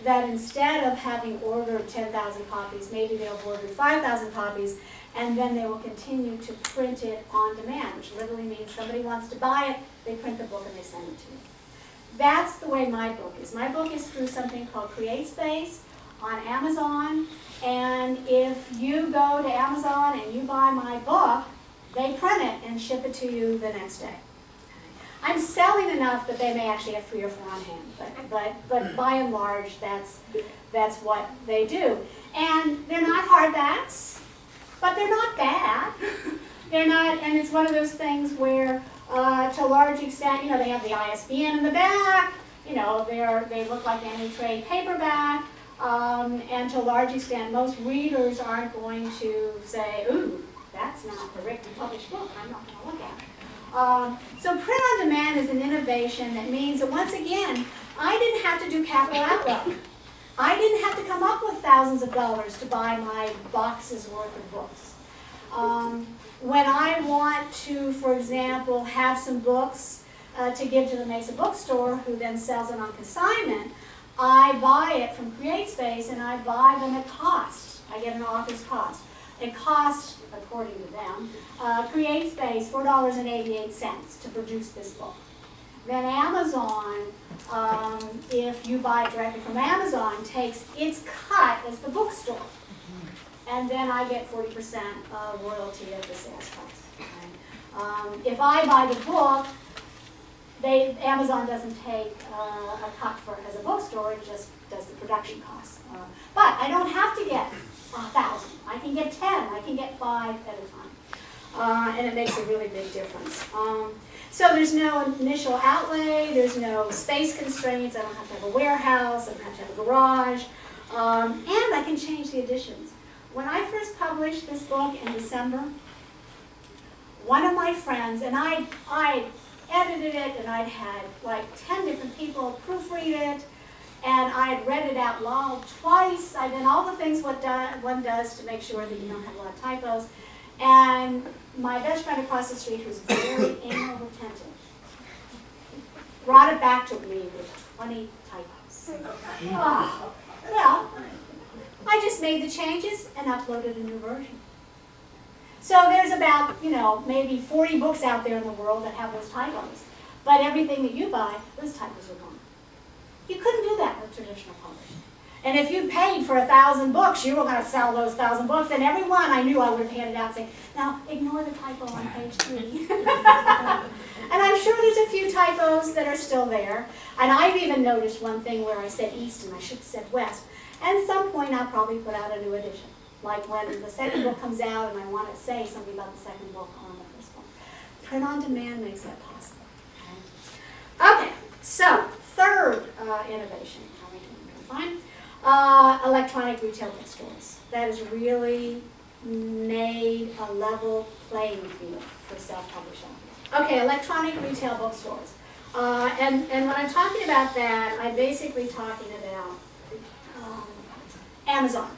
that instead of having ordered 10,000 copies, maybe they'll have ordered 5,000 copies, and then they will continue to print it on demand, which literally means somebody wants to buy it, they print the book and they send it to you. That's the way my book is. My book is through something called CreateSpace on Amazon, and if you go to Amazon and you buy my book, they print it and ship it to you the next day. I'm selling enough that they may actually have 3 or 4 on hand, but by and large, that's what they do. And they're not hardbacks, but they're not bad. They're not, and it's one of those things where, to a large extent, they have the ISBN in the back. They look like any trade paperback. And to a large extent, most readers aren't going to say, ooh, that's not a written published book, I'm not going to look at it. So print on demand is an innovation that means that, once again, I didn't have to do capital outlay. I didn't have to come up with thousands of dollars to buy my boxes worth of books. When I want to, for example, have some books to give to the Mesa bookstore, who then sells it on consignment, I buy it from CreateSpace, and I buy them at cost. I get an author's cost. It costs, according to them, CreateSpace $4.88 to produce this book. Then Amazon, if you buy it directly from Amazon, takes its cut as the bookstore. And then I get 40% royalty of the sales price. Okay? If I buy the book, Amazon doesn't take a cut for it as a bookstore, it just does the production costs. But I don't have to get 1,000. I can get 10, I can get 5 at a time. And it makes a really big difference. So there's no initial outlay, there's no space constraints, I don't have to have a warehouse, I don't have to have a garage, and I can change the editions. When I first published this book in December, one of my friends, and I edited it, and I'd had like 10 different people proofread it, and I had read it out loud twice. I did all the things one does to make sure that you don't have a lot of typos. And my best friend across the street, who's very anal retentive, brought it back to me with 20 typos. Oh, well, I just made the changes and uploaded a new version. So there's about, maybe 40 books out there in the world that have those typos. But everything that you buy, those typos are gone. You couldn't do that with traditional publishing. And if you paid for 1,000 books, you were going to sell those 1,000 books. And every one I knew I would have handed out saying, now ignore the typo on page 3. And I'm sure there's a few typos that are still there. And I've even noticed one thing where I said east and I should have said west. And at some point I'll probably put out a new edition. Like when the second book comes out and I want to say something about the second book on the first book. Print on demand makes that possible. Okay, so third innovation, how we can find electronic retail bookstores. That has really made a level playing field for self-publishing. Okay, electronic retail bookstores. And when I'm talking about that, I'm basically talking about Amazon.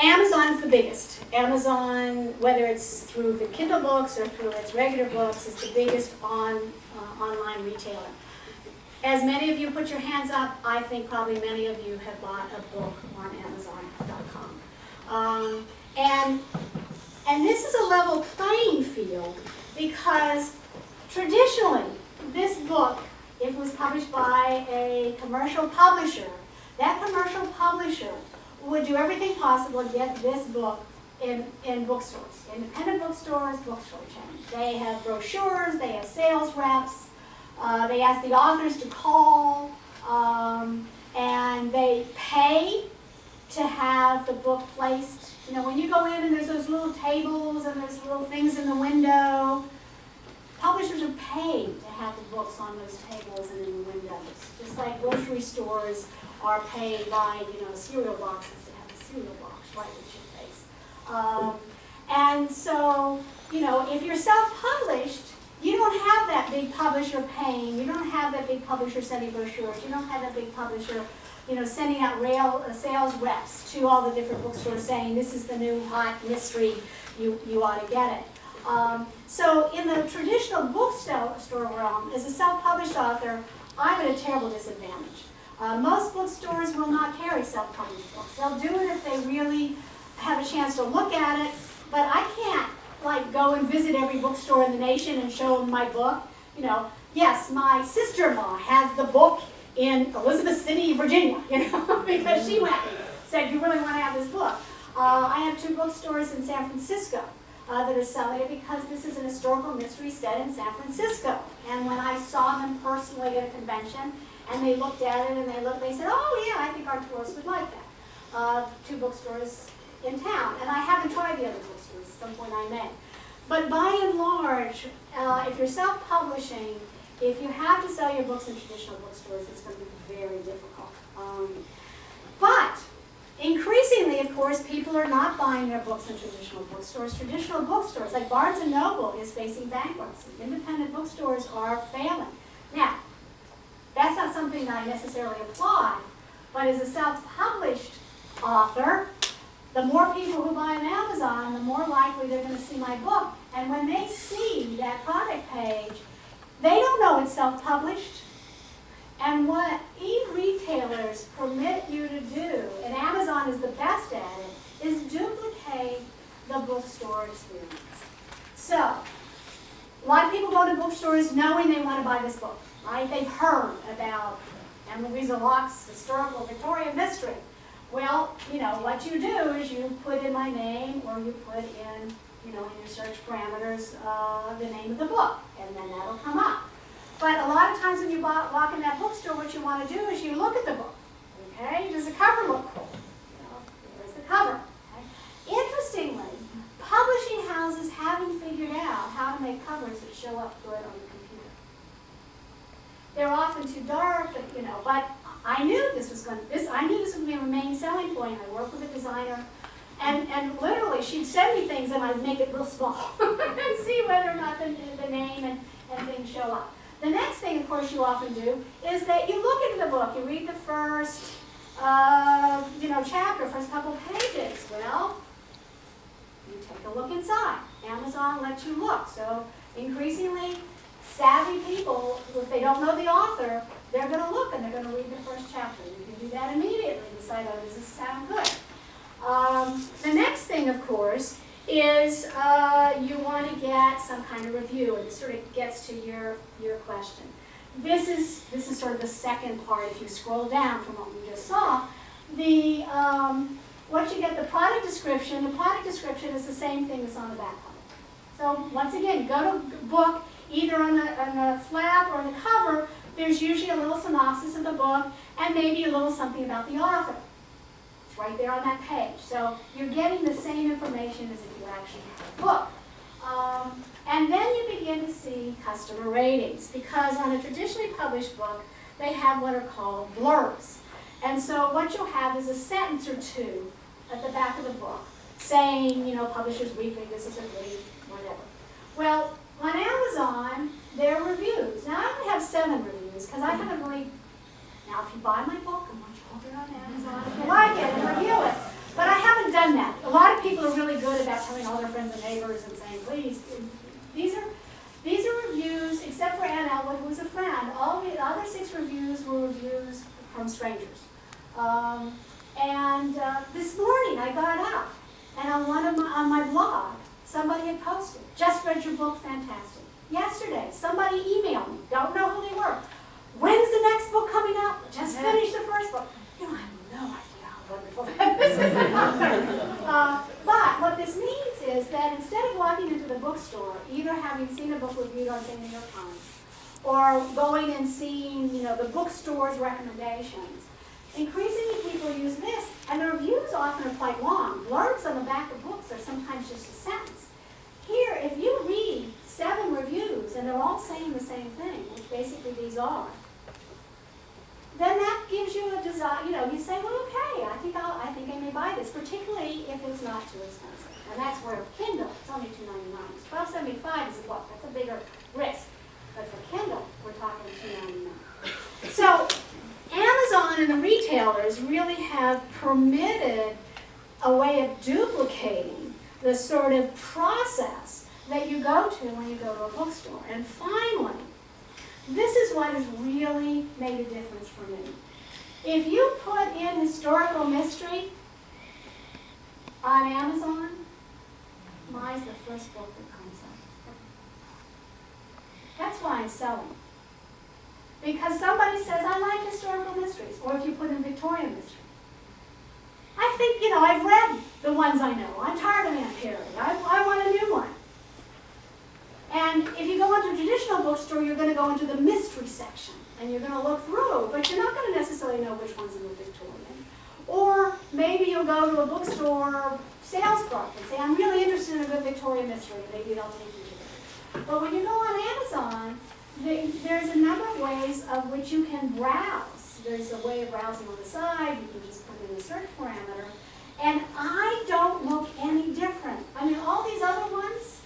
Amazon's the biggest. Amazon, whether it's through the Kindle books or through its regular books, is the biggest online retailer. As many of you put your hands up, I think probably many of you have bought a book on Amazon.com. And this is a level playing field because traditionally, this book, if it was published by a commercial publisher, that commercial publisher would do everything possible to get this book in bookstores, independent bookstores, bookstore chains. They have brochures, they have sales reps, they ask the authors to call, and they pay to have the book placed. When you go in and there's those little tables and there's little things in the window, publishers are paid to have the books on those tables and in the windows, just like grocery stores are paid by, cereal boxes to have a cereal box right with your face. And so, if you're self-published, you don't have that big publisher paying, you don't have that big publisher sending brochures, you don't have that big publisher, sending out sales reps to all the different bookstores saying, this is the new hot mystery, you ought to get it. So in the traditional bookstore realm, as a self-published author, I'm at a terrible disadvantage. Most bookstores will not carry self-published books. They'll do it if they really have a chance to look at it, but I can't go and visit every bookstore in the nation and show them my book. Yes, my sister-in-law has the book in Elizabeth City, Virginia, because she went and said, you really want to have this book. I have 2 bookstores in San Francisco. that are selling it because this is an historical mystery set in San Francisco. And when I saw them personally at a convention, and they looked at it and they said, oh yeah, I think our tourists would like that. 2 bookstores in town. And I haven't tried the other bookstores, at some point I may. But by and large, if you're self-publishing, if you have to sell your books in traditional bookstores, it's going to be very difficult. But increasingly, of course, people are not buying their books in traditional bookstores. Traditional bookstores, like Barnes & Noble, is facing bankruptcy. Independent bookstores are failing. Now, that's not something that I necessarily apply, but as a self-published author, the more people who buy on Amazon, the more likely they're going to see my book. And when they see that product page, they don't know it's self-published. And what e-retailers permit you to do, and Amazon is the best at it, is duplicate the bookstore experience. So, a lot of people go to bookstores knowing they want to buy this book, right? They've heard about Louisa Locke's historical Victorian mystery. Well, you know, what you do is you put in my name, or you put in, you know, in your search parameters, the name of the book, and then that'll come up. But a lot of times when you walk in that bookstore, what you want to do is you look at the book. Okay, does the cover look cool? You know, there's the cover. Okay? Interestingly, publishing houses haven't figured out how to make covers that show up good on the computer. They're often too dark, you know. But I knew this was going. I knew this would be a main selling point. I worked with a designer. And literally, she'd send me things and I'd make it real small and see whether or not the name and things show up. The next thing, of course, you often do is that you look into the book. You read the first, chapter, first couple pages. Well, you take a look inside. Amazon lets you look. So increasingly, savvy people, if they don't know the author, they're going to look and they're going to read the first chapter. You can do that immediately and decide, oh, does this sound good? The next thing, of course, is you want to get some kind of review, and this sort of gets to your question. This is sort of the second part. If you scroll down from what we just saw, what you get, the product description. The product description is the same thing that's on the back cover. So once again, you go to book, either on the flap or on the cover. There's usually a little synopsis of the book and maybe a little something about the author. Right there on that page. So you're getting the same information as if you actually had a book. And then you begin to see customer ratings, because on a traditionally published book, they have what are called blurbs. And so what you'll have is a sentence or two at the back of the book saying, you know, Publishers Weekly, this is a great, whatever. Well, on Amazon, there are reviews. Now, I only have 7 reviews, because I haven't really. Now, if you buy my book, I want you to put it on Amazon if you like it and review it. But I haven't done that. A lot of people are really good about telling all their friends and neighbors and saying, please, these are reviews, except for Ann Elwood, who was a friend. All the other 6 reviews were reviews from strangers. This morning I got out, and on my blog, somebody had posted, just read your book, fantastic. Yesterday, somebody emailed me, don't know who they were. When's the next book coming out? Just finished the first book. You know, I have no idea how wonderful this is. But what this means is that instead of walking into the bookstore, either having seen a book reviewed on, say, New York Times, or going and seeing, you know, the bookstore's recommendations, increasingly people use this, and the reviews often are quite long. Blurbs on the back of books are sometimes just a sentence. Here, if you read 7 reviews, and they're all saying the same thing, which basically these are, then that gives you a desire, you know, you say, well, okay, I think I may buy this, particularly if it's not too expensive. And that's where Kindle, it's only $2.99. $12.75 is a book, that's a bigger risk. But for Kindle, we're talking $2.99. So Amazon and the retailers really have permitted a way of duplicating the sort of process that you go to when you go to a bookstore. And finally, this is what has really made a difference for me. If you put in historical mystery on Amazon, mine's the first book that comes up. That's why I'm selling. Because somebody says, I like historical mysteries, or if you put in Victorian mystery. I think, you know, I've read the ones I know. I'm tired of Aunt Perry. I want a new one. And if you go into a traditional bookstore, you're going to go into the mystery section, and you're going to look through, but you're not going to necessarily know which one's in the Victorian. Or maybe you'll go to a bookstore sales clerk and say, I'm really interested in a good Victorian mystery. Maybe they'll take you to it. But when you go on Amazon, there's a number of ways of which you can browse. There's a way of browsing on the side. You can just put in a search parameter. And I don't look any different. I mean, all these other ones,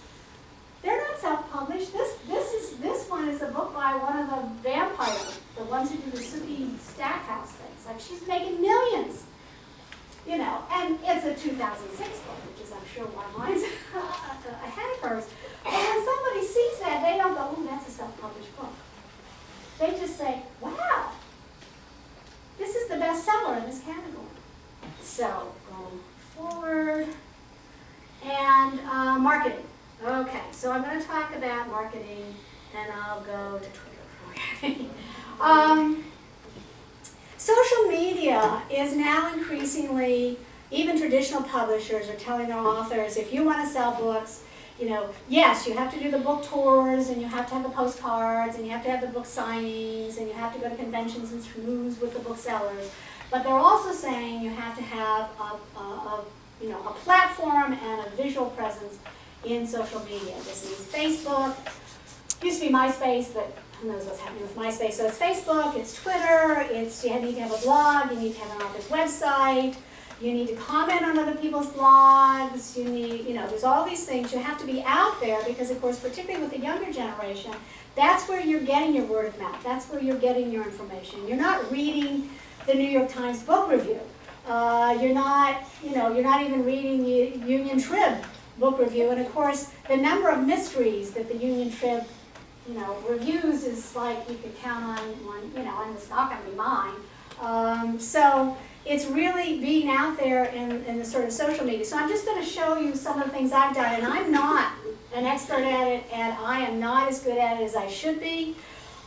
they're not self-published. This one is a book by one of the vampires, the ones who do the Sookie Stackhouse things. Like, she's making millions. You know, and it's a 2006 book, which is, I'm sure, why mine's ahead of hers. But when somebody sees that, they don't go, oh, that's a self-published book. They just say, wow, this is the bestseller in this category. So, going forward, and marketing. Okay, so I'm going to talk about marketing, and I'll go to Twitter for you. Social media is now increasingly, even traditional publishers are telling their authors, if you want to sell books, you know, yes, you have to do the book tours, and you have to have the postcards, and you have to have the book signings, and you have to go to conventions and schmooze with the booksellers. But they're also saying you have to have a platform and a visual presence in social media. This means Facebook. Used to be MySpace, but who knows what's happening with MySpace. So it's Facebook, it's Twitter, you need to have a blog, you need to have an author's website, you need to comment on other people's blogs, you need, there's all these things. You have to be out there because, of course, particularly with the younger generation, that's where you're getting your word of mouth. That's where you're getting your information. You're not reading the New York Times book review. You're not even reading the Union Trib book review. And, of course, the number of mysteries that the Union Trib reviews is like you could count on one, and it's not going to be mine. So it's really being out there in the sort of social media. So I'm just going to show you some of the things I've done, and I'm not an expert at it, and I am not as good at it as I should be.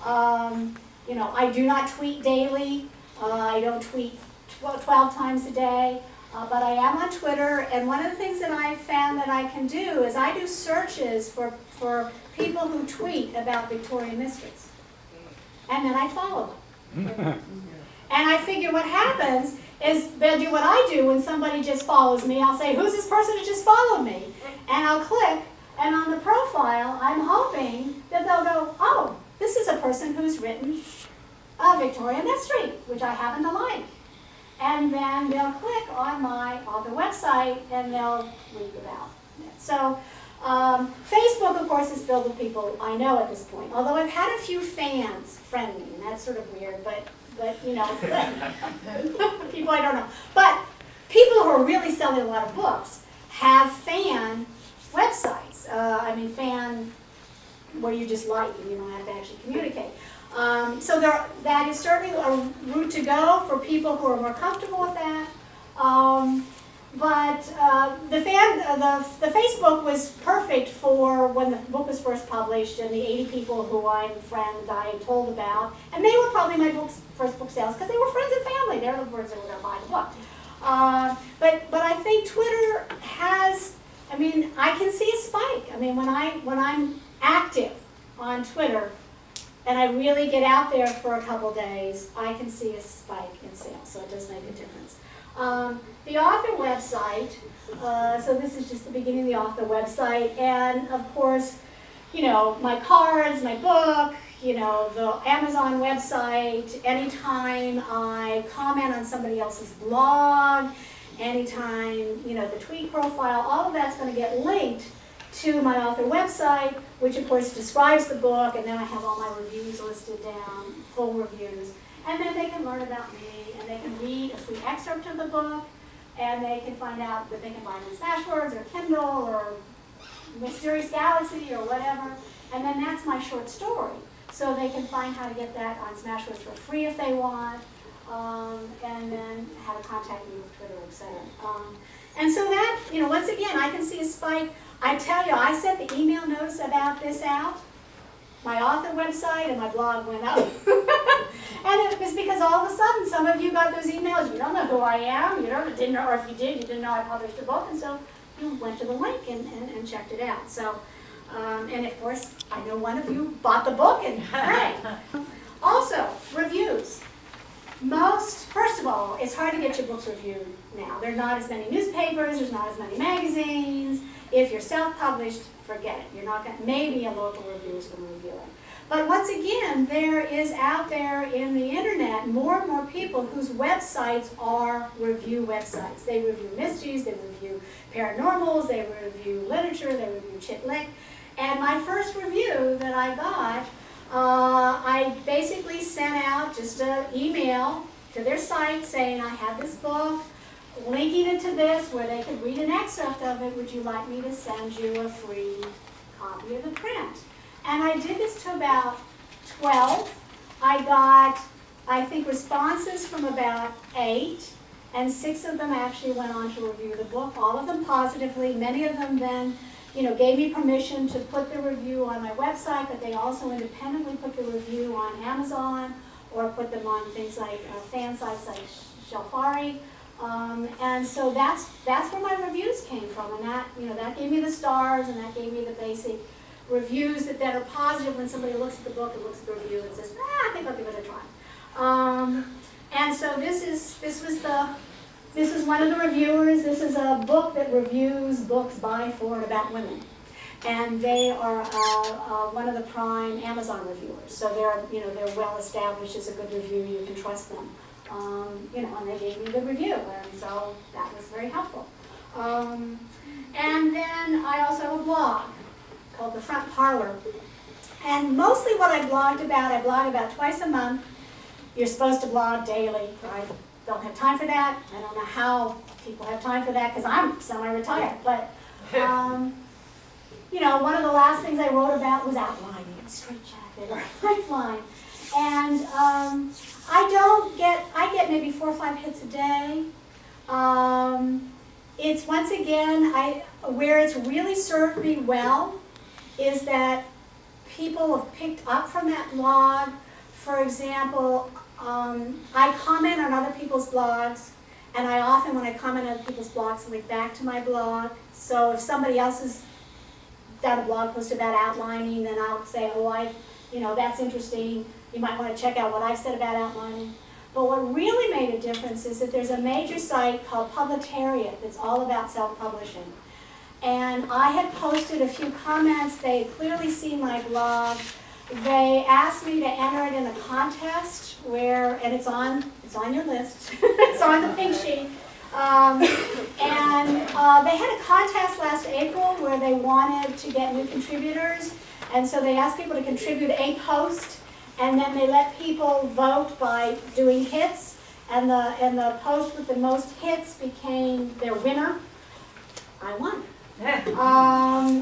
I do not tweet daily. I don't tweet 12 times a day, but I am on Twitter, and one of the things that I found that I can do is I do searches for people who tweet about Victorian mysteries. And then I follow them. And I figure what happens is they'll do what I do when somebody just follows me. I'll say, who's this person who just followed me? And I'll click, and on the profile, I'm hoping that they'll go, oh, this is a person who's written a Victorian mystery, which I happen to like. And then they'll click on my author website, and they'll read about it. So Facebook, of course, is filled with people I know at this point. Although I've had a few fans friend me, and that's sort of weird, but people I don't know. But people who are really selling a lot of books have fan websites. Fan where you just like and you don't have to actually communicate. So that is certainly a route to go for people who are more comfortable with that. But the Facebook was perfect for when the book was first published and the 80 people who I'm friend I told about, and they were probably my first book sales because they were friends and family. They're the ones that were going to buy the book. But I think Twitter has, I can see a spike. When I'm active on Twitter and I really get out there for a couple days, I can see a spike in sales. So it does make a difference. The author website, so this is just the beginning of the author website, and of course, my cards, my book, the Amazon website, anytime I comment on somebody else's blog, anytime, the tweet profile, all of that's going to get linked to my author website, which of course describes the book, and then I have all my reviews listed down, full reviews. And then they can learn about me, and they can read a free excerpt of the book, and they can find out that they can buy it in Smashwords or Kindle or Mysterious Galaxy or whatever. And then that's my short story. So they can find how to get that on Smashwords for free if they want, and then how to contact me with Twitter, etc. And so that, once again, I can see a spike. I tell you, I sent the email notice about this out. My author website and my blog went up. And it was because all of a sudden, some of you got those emails, you don't know who I am, didn't know, or if you did, you didn't know I published a book, and so you went to the link and checked it out. So, and of course, I know one of you bought the book, and great. Also, reviews. First of all, it's hard to get your books reviewed now. There are not as many newspapers, there's not as many magazines. If you're self-published, forget it. You're not going to, maybe a local review is going to review it. But once again, there is out there in the internet more and more people whose websites are review websites. They review mysteries, they review paranormals, they review literature, they review chick lit. And my first review that I got, I basically sent out just an email to their site saying I had this book, linking it to this where they could read an excerpt of it. Would you like me to send you a free copy of the print? And I did this to about 12. I got, I think, responses from about 8, and 6 of them actually went on to review the book, all of them positively. Many of them then gave me permission to put the review on my website, but they also independently put the review on Amazon or put them on things like fan sites like Shelfari. And so that's where my reviews came from, and that gave me the stars, and that gave me the basic reviews that are positive when somebody looks at the book and looks at the review and says, I think I'll give it a try. And so this is one of the reviewers. This is a book that reviews books by, for, and about women. And they are one of the prime Amazon reviewers. So they're well established as a good review. You can trust them. And they gave me a good review, and so that was very helpful. And then I also have a blog called The Front Parlor. And mostly what I blog about twice a month. You're supposed to blog daily. I don't have time for that. I don't know how people have time for that because I'm semi-retired. But, one of the last things I wrote about was outlining, straight jacket or lifeline. And I get maybe 4 or 5 hits a day. It's once again, where it's really served me well is that people have picked up from that blog. For example, I comment on other people's blogs, and I often, when I comment on other people's blogs, link back to my blog. So if somebody else has done a blog post about outlining, then I'll say, that's interesting. You might want to check out what I've said about outlining. But what really made a difference is that there's a major site called Publitariat that's all about self-publishing. And I had posted a few comments. They had clearly seen my blog. They asked me to enter it in a contest and it's on your list. It's on the pink sheet. They had a contest last April where they wanted to get new contributors. And so they asked people to contribute a post, and then they let people vote by doing hits. And the post with the most hits became their winner. I won.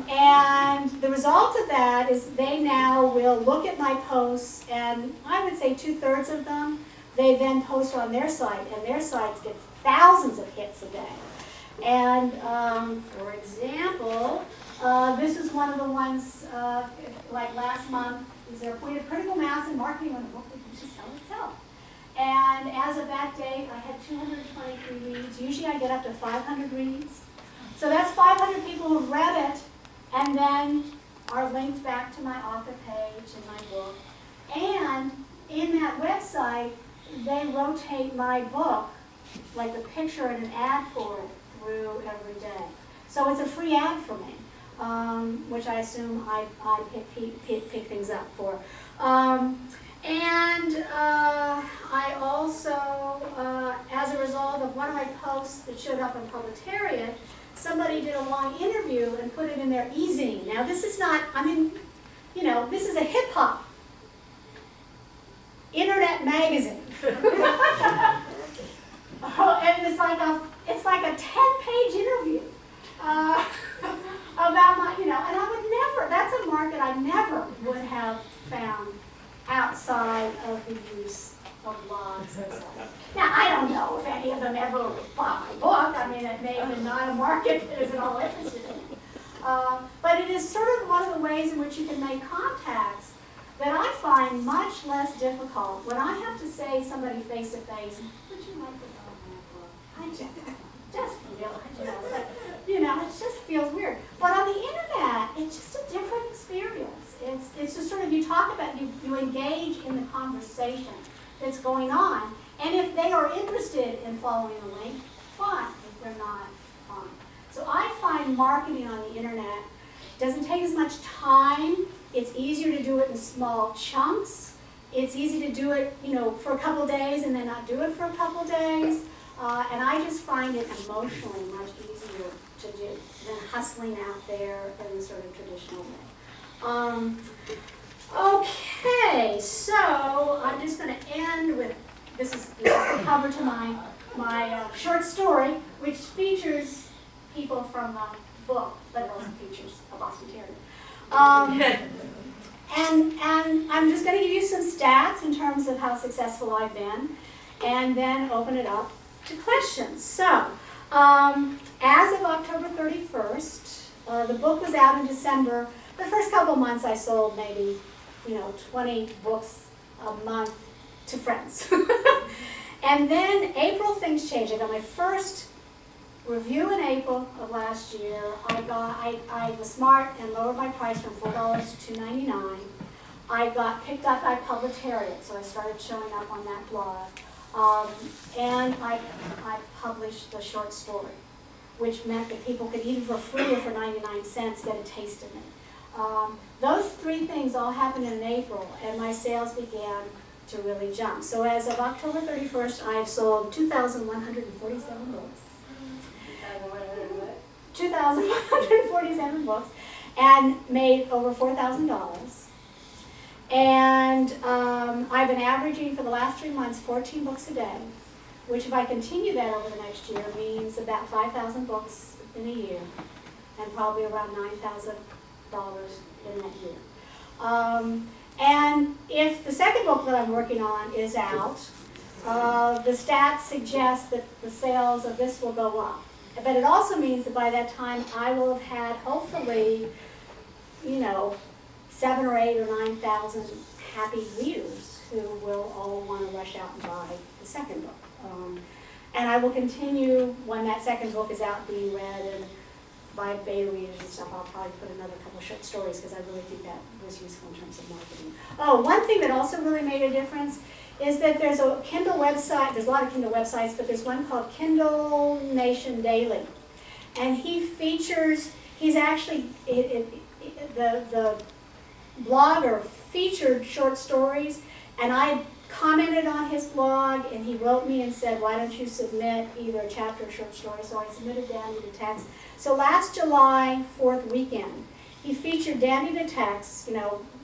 And the result of that is they now will look at my posts, and I would say 2/3 of them, they then post on their site, and their sites get thousands of hits a day. And for example, this is one of the ones, like last month, is there a point of critical mass in marketing when a book can just sell itself. And as of that date, I had 223 reads. Usually I get up to 500 reads. So that's 500 people who've read it and then are linked back to my author page in my book. And in that website, they rotate my book, like the picture and an ad for it, through every day. So it's a free ad for me, which I assume I pick things up for. I also, as a result of one of my posts that showed up on Publitariat, somebody did a long interview and put it in their e-zine. Now this is not, this is a hip-hop internet magazine. And it's like a 10-page interview about my, and I would never, that's a market I never would have found outside of the use of blogs and stuff. Now, I don't know if any of them ever bought my book. I mean, it may have been not a market that isn't all interested in it. But it is sort of one of the ways in which you can make contacts that I find much less difficult when I have to say to somebody face to face, would you like to buy my book? I just feel, it's like, it just feels weird. But on the internet, it's just a different experience. It's just sort of, you talk about, you engage in the conversation that's going on, and if they are interested in following the link, fine. If they're not, fine. So I find marketing on the internet doesn't take as much time. It's easier to do it in small chunks. It's easy to do it, for a couple days and then not do it for a couple days. And I just find it emotionally much easier to do than hustling out there in the sort of traditional way. Okay, so I'm just going to end with, this is the cover to my short story, which features people from the book, but it also features a Boston Terrier. And I'm just going to give you some stats in terms of how successful I've been, and then open it up to questions. So, as of October 31st, the book was out in December. The first couple months I sold maybe, 20 books a month to friends. And then April, things changed. I got my first review in April of last year. I was smart and lowered my price from $4 to $2.99. I got picked up by Publitariat, so I started showing up on that blog. And I published the short story, which meant that people could either for free or for 99 cents get a taste of it. Those three things all happened in April, and my sales began to really jump. So as of October 31st, I've sold 2,147 books. 2,147 books, and made over $4,000. And I've been averaging for the last 3 months 14 books a day, which if I continue that over the next year means about 5,000 books in a year, and probably around $9,000 in that year. And if the second book that I'm working on is out, the stats suggest that the sales of this will go up. But it also means that by that time I will have had, hopefully, 7 or 8 or 9,000 happy readers who will all want to rush out and buy the second book. And I will continue, when that second book is out being read and by beta readers and stuff, I'll probably put another couple short stories because I really think that was useful in terms of marketing. Oh, one thing that also really made a difference is that there's a Kindle website, there's a lot of Kindle websites, but there's one called Kindle Nation Daily. And he features, he's actually, the blogger featured short stories, and I commented on his blog, and he wrote me and said, why don't you submit either a chapter or short story? So I submitted Dandy to Text. So last July 4th weekend, he featured Dandy to Text,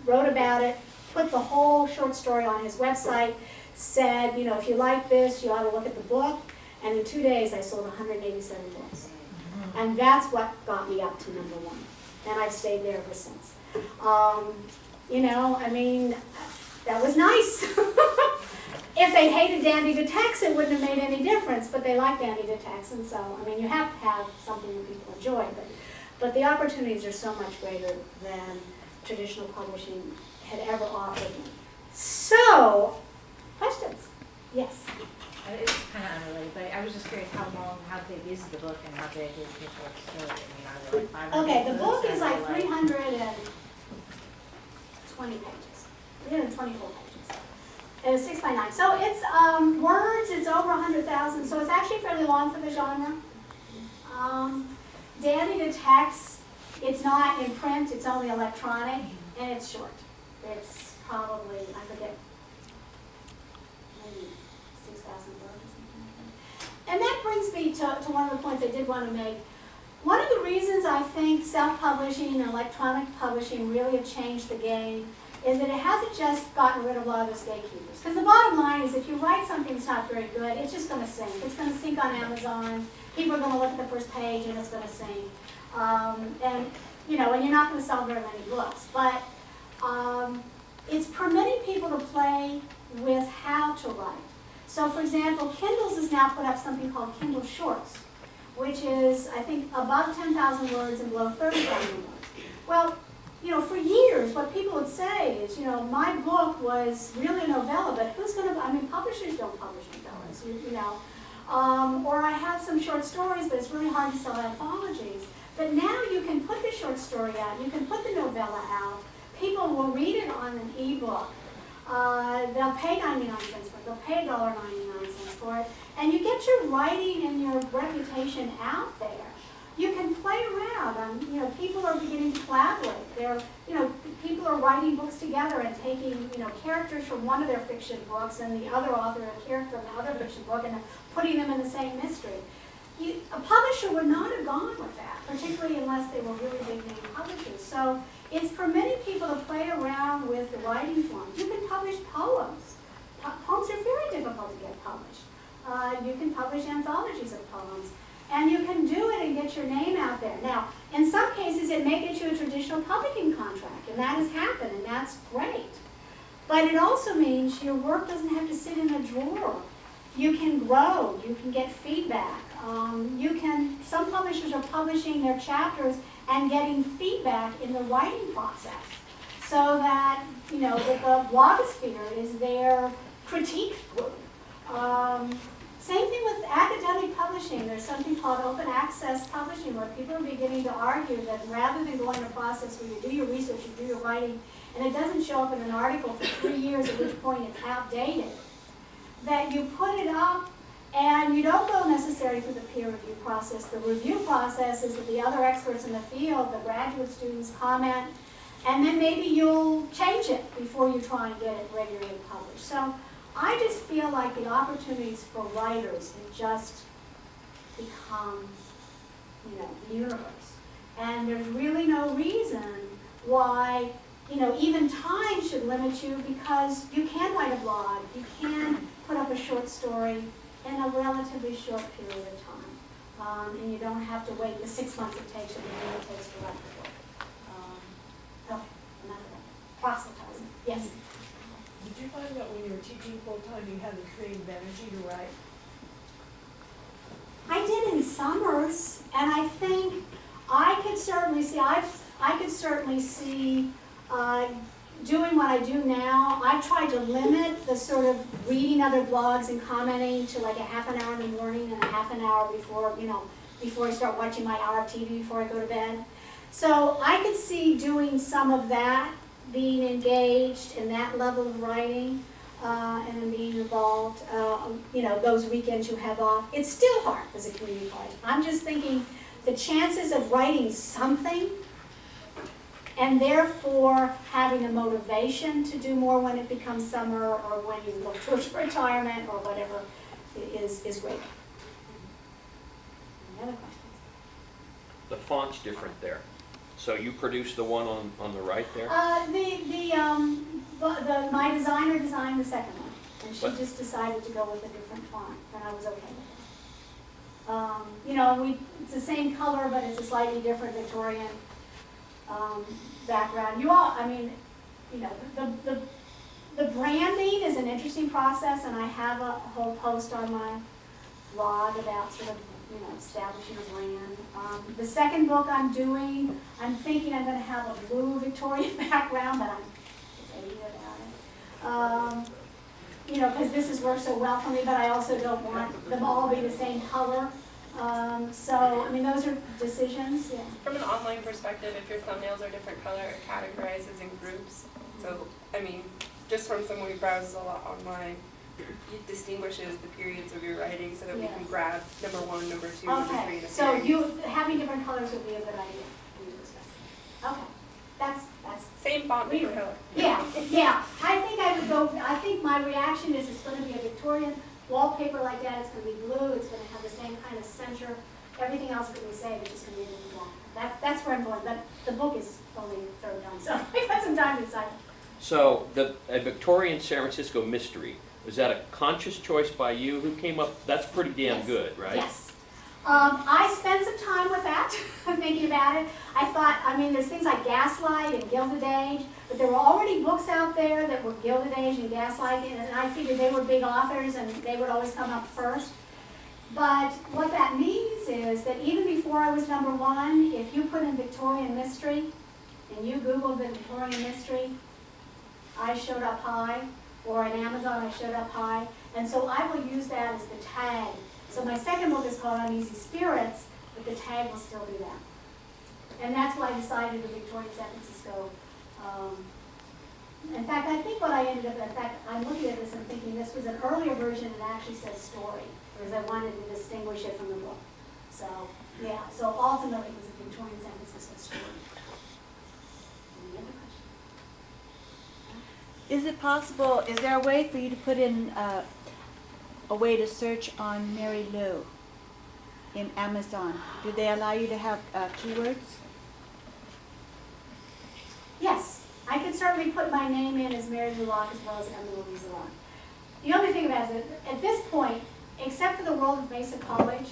wrote about it, put the whole short story on his website, said, if you like this, you ought to look at the book. And in 2 days, I sold 187 books. And that's what got me up to #1. And I've stayed there ever since. That was nice. If they hated Dandy to Text, it wouldn't have made any difference, but they like Dandy to Text, and so, you have to have something that people enjoy, but the opportunities are so much greater than traditional publishing had ever offered me. So, questions? Yes? It's kind of unrelated, but I was just curious how big is the book and how big is the short story? Are there like 500 Okay, the book pages, is or like 320 pages, 324 pages. And it's 6 by 9. So it's words, it's over 100,000, so it's actually fairly long for the genre. Dandy to Text, it's not in print, it's only electronic, and it's short. It's probably, I forget, maybe 6,000 words or something like that. And that brings me to one of the points I did want to make. One of the reasons I think self-publishing and electronic publishing really have changed the game is that it hasn't just gotten rid of a lot of those gatekeepers. Because the bottom line is if you write something that's not very good, it's just going to sink. It's going to sink on Amazon. People are going to look at the first page and it's going to sink. And you're not going to sell very many books. But it's permitting people to play with how to write. So for example, Kindles has now put up something called Kindle Shorts, which is, I think, above 10,000 words and below 30,000 words. Well, for years, what people would say is, my book was really a novella, but who's going to, publishers don't publish novellas, or I have some short stories, but it's really hard to sell anthologies. But now you can put the short story out, you can put the novella out, people will read it on an ebook. They'll pay 99 cents for it, they'll pay $1.99 for it, and you get your writing and your reputation out there. You can play around, people are beginning to collaborate. People are writing books together and taking, characters from one of their fiction books and the other author a character from the other fiction book and putting them in the same mystery. A publisher would not have gone with that, particularly unless they were really big name publishers. So it's permitting people to play around with the writing form. You can publish poems. Poems are very difficult to get published. You can publish anthologies of poems. And you can do it and get your name out there. Now, in some cases, it may get you a traditional publishing contract, and that has happened, and that's great. But it also means your work doesn't have to sit in a drawer. You can grow, you can get feedback. Some publishers are publishing their chapters and getting feedback in the writing process. So that, that the blogosphere is their critique group. Same thing with academic publishing. There's something called open access publishing where people are beginning to argue that rather than going a process where you do your research, you do your writing, and it doesn't show up in an article for 3 years, at which point it's outdated, that you put it up and you don't go necessarily through the peer review process. The review process is that the other experts in the field, the graduate students, comment, and then maybe you'll change it before you try and get it regularly published. So I just feel like the opportunities for writers have just become, the universe. And there's really no reason why, even time should limit you, because you can write a blog, you can put up a short story in a relatively short period of time. And you don't have to wait the 6 months it takes or the year it takes to write the book. Another proselytizing. Yes? Did you find that when you were teaching full-time you had the creative energy to write? I did in summers, and I think I could certainly see, doing what I do now. I've tried to limit the sort of reading other blogs and commenting to like a half an hour in the morning and a half an hour before, before I start watching my hour of TV before I go to bed. So I could see doing some of that, being engaged in that level of writing, and then being involved, those weekends you have off. It's still hard as a community college. I'm just thinking the chances of writing something and therefore having a motivation to do more when it becomes summer or when you look towards retirement or whatever is great. Any other questions? The font's different there. So you produced the one on the right there? My designer designed the second one, and she What? just decided to go with a different font, and I was okay with it. It's the same color, but it's a slightly different Victorian background. The branding is an interesting process, and I have a whole post on my blog about sort of establishing a brand. The second book I'm doing, I'm thinking I'm going to have a blue Victorian background, but I'm debating about it. Because this has worked so well for me, but I also don't want them all to be the same color. Those are decisions, yeah. From an online perspective, if your thumbnails are different color, it categorizes in groups. So, just from someone who browses a lot online, it distinguishes the periods of your writing so that we can grab number 1, number 2, number 3 in a So series. having different colors would be a good idea. Okay, that's Same font, different color. yeah. I think my reaction is it's going to be a Victorian wallpaper like that. It's going to be blue. It's going to have the same kind of center. Everything else that we say is just going to be a little black. That's where I'm going. But the book is only third done, so I got some time to decide. So a Victorian San Francisco mystery, was that a conscious choice by you? Who came up? That's pretty damn good, right? Yes. I spent some time with that, thinking about it. I thought, there's things like Gaslight and Gilded Age, but there were already books out there that were Gilded Age and Gaslight, and I figured they were big authors and they would always come up first. But what that means is that even before I was number 1, if you put in Victorian mystery, and you Googled the Victorian mystery, I showed up high, or in Amazon, I showed up high, and so I will use that as the tag. So my second book is called Uneasy Spirits, but the tag will still be that. And that's why I decided the Victorian San Francisco. In fact, I think what I ended up, in fact, I'm looking at this and thinking this was an earlier version and it actually says story, because I wanted to distinguish it from the book. So, yeah, so ultimately it was a Victorian San Francisco story. Any other questions? Is it possible, is there a way for you to put in a way to search on Mary Lou in Amazon? Do they allow you to have keywords? Yes, I could certainly put my name in as Mary Lou Locke as well as Emma Louisa Locke. The only thing about it is that at this point, except for the world of Mesa College,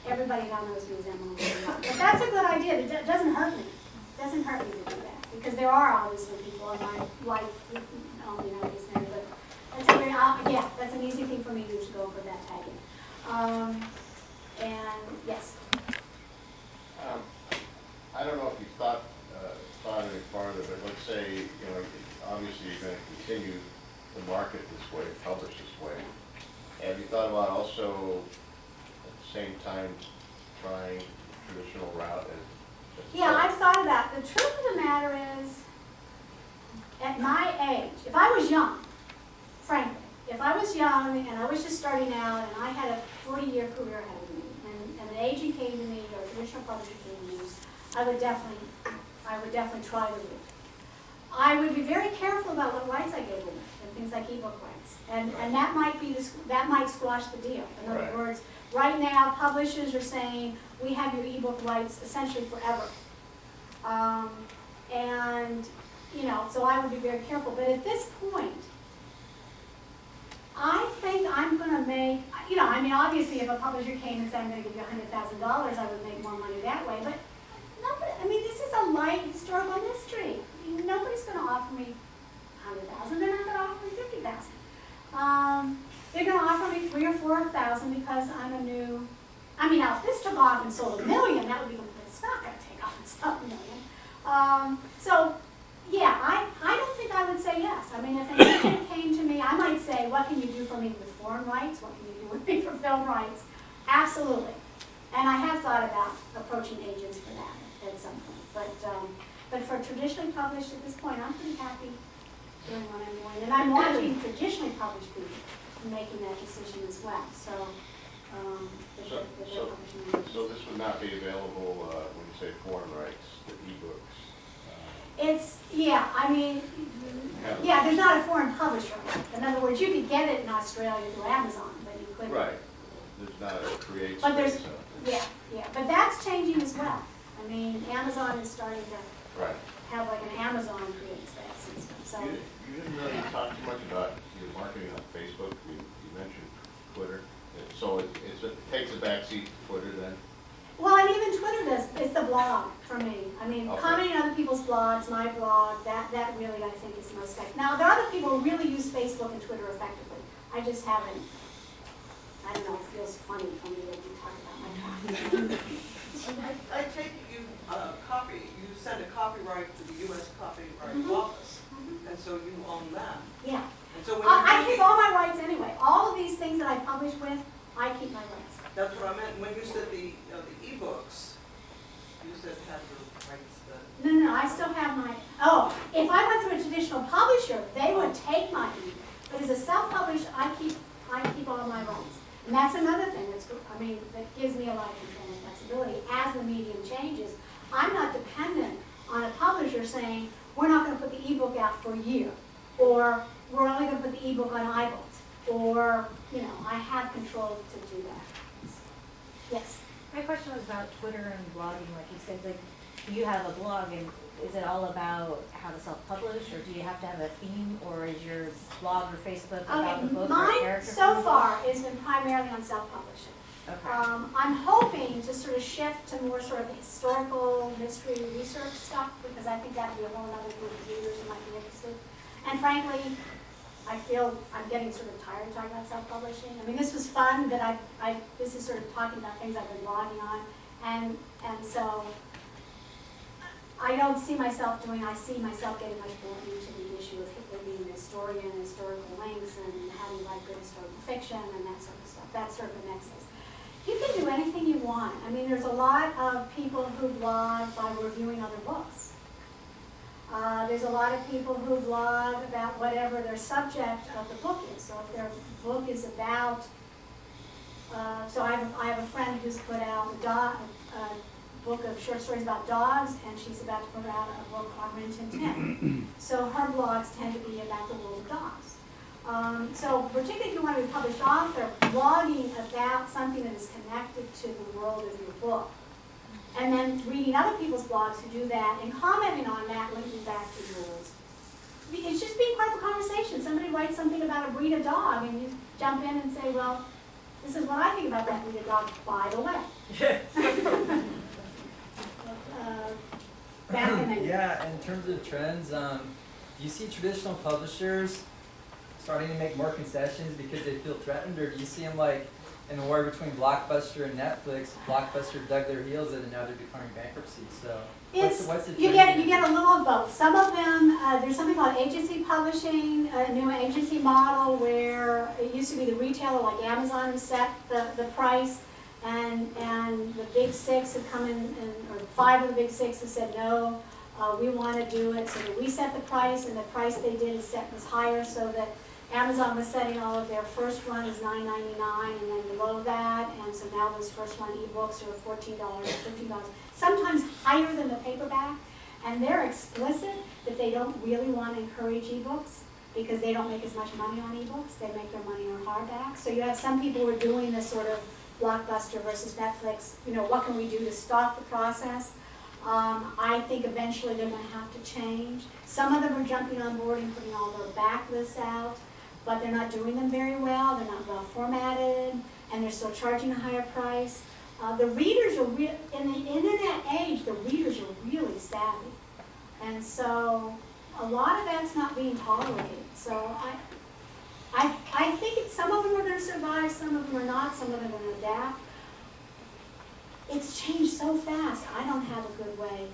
everybody now knows me as Emma Louisa Locke. But that's a good idea. It doesn't hurt me. It doesn't hurt me to do that because there are obviously people in my life who only know me as Mary. But that's a very, yeah, that's an easy thing for me to do to go for that tagging. And yes. I don't know if you thought any farther, but let's say, you know, obviously you're going to continue to market this way, publish this way. Have you thought about also, at the same time, trying traditional route? Yeah, I've thought about it. The truth of the matter is, at my age, if I was young, frankly, if I was young and I was just starting out and I had a 40-year career ahead of me and an agent came to me or a traditional publisher came to me, I would definitely try the route. I would be very careful about what rights I gave away and things like ebook rights, and that might be that might squash the deal. In other words, right now publishers are saying we have your ebook rights essentially forever, and you know, so I would be very careful. But at this point, I think I'm going to make, you know, I mean, obviously if a publisher came and said I'm going to give you $100,000, I would make more money that way. But nobody, I mean, this is a light historical mystery. Nobody's going to offer me $100,000. They're not going to offer me $50,000. They're going to offer me $3,000 or $4,000 because I'm a new. I mean, now if this took off and sold $1 million, that would be complete. It's not going to take off and sell $1 million. So, yeah, I don't think I would say yes. I mean, if an agent came to me, I might say, what can you do for me with foreign rights? What can you do with me for film rights? Absolutely. And I have thought about approaching agents for that at some point. But for traditionally published at this point, I'm pretty happy doing what I'm doing. And I'm watching traditionally published people making that decision as well. So, So this would not be available when you say foreign rights, the ebooks? It's, yeah, I mean, yeah, there's not a foreign publisher. In other words, you could get it in Australia through Amazon, but you couldn't. Right. There's not a create But there's, space. yeah, but that's changing as well. I mean, Amazon is starting to Right. have like an Amazon create space and stuff, so. You didn't really talk too much about your marketing on Facebook. You mentioned Twitter. So it takes a backseat to Twitter then? Well, and even Twitter does, it's the blog for me. I mean, Okay. commenting on other people's blogs, my blog, that really I think is most effective. Now, there are other people who really use Facebook and Twitter effectively. I just haven't, I don't know, it feels funny for me that you talk about my blog. I take it you send a copyright to the U.S. Copyright Mhm. Office, and so you own that. Yeah. And so when I you keep all my rights anyway. All of these things that I publish with, I keep my rights. that's what I meant, when you said the ebooks, you said have the rights that. No, I still have my, oh, if I went through a traditional publisher, they would take my ebook. But as a self-publisher, I keep all my rights. And that's another thing that gives me a lot of control and flexibility. As the medium changes, I'm not dependent on a publisher saying, we're not going to put the ebook out for a year, or we're only going to put the ebook on iBooks, or, you know, I have control to do that. Yes? My question was about Twitter and blogging, like you said, like, you have a blog, and is it all about how to self-publish, or do you have to have a theme, or is your blog or Facebook about the book or a Mine character? so from the far book? has been primarily on self-publishing. Okay. I'm hoping to sort of shift to more sort of historical mystery research stuff, because I think that would be a whole other group of readers who might be interested. And frankly, I feel I'm getting sort of tired of talking about self-publishing. I mean, this was fun, that this is sort of talking about things I've been blogging on, and so I don't see myself doing, I see myself getting much more into the issue of being an historian, historical links, and how do you write good historical fiction, and that sort of stuff. That's sort of the nexus. You can do anything you want. I mean, there's a lot of people who blog by reviewing other books. There's a lot of people who blog about whatever their subject of the book is. So if their book is about, so I have a friend who's put out a book of short stories about dogs, and she's about to put out a book on Rin Tin Tin. So her blogs tend to be about the world of dogs. So particularly if you want to be a published author, blogging about something that is connected to the world of your book, and then reading other people's blogs who do that and commenting on that, linking back to yours. It's just being part of the conversation. Somebody writes something about a breed of dog, and you jump in and say, well, this is what I think about that breed of dog, by the way. Back in the Yeah, in terms of trends, do you see traditional publishers starting to make more concessions because they feel threatened, or do you see them like in the war between Blockbuster and Netflix? Blockbuster dug their heels in and now they're declaring bankruptcy. So what's the you trend? get a little of both. Some of them, there's something called agency publishing, a new agency model where it used to be the retailer like Amazon who set the price, and the big six have come in, or 5 of the big 6 have said no, we want to do it. So we set the price, and the price they did was higher, so that Amazon was setting all of their first run is $9.99 and then below that, and so now those first run ebooks are $14 or $15, sometimes higher than the paperback, and they're explicit that they don't really want to encourage ebooks because they don't make as much money on ebooks, they make their money on hardback. So you have some people who are doing this sort of Blockbuster versus Netflix, what can we do to stop the process? I think eventually they're going to have to change. Some of them are jumping on board and putting all their backlists out, but they're not doing them very well. They're not well formatted, and they're still charging a higher price. The readers are in the internet age. The readers are really savvy, and so a lot of that's not being tolerated. So I think some of them are going to survive, some of them are not, some of them are going to adapt. It's changed so fast. I don't have a good way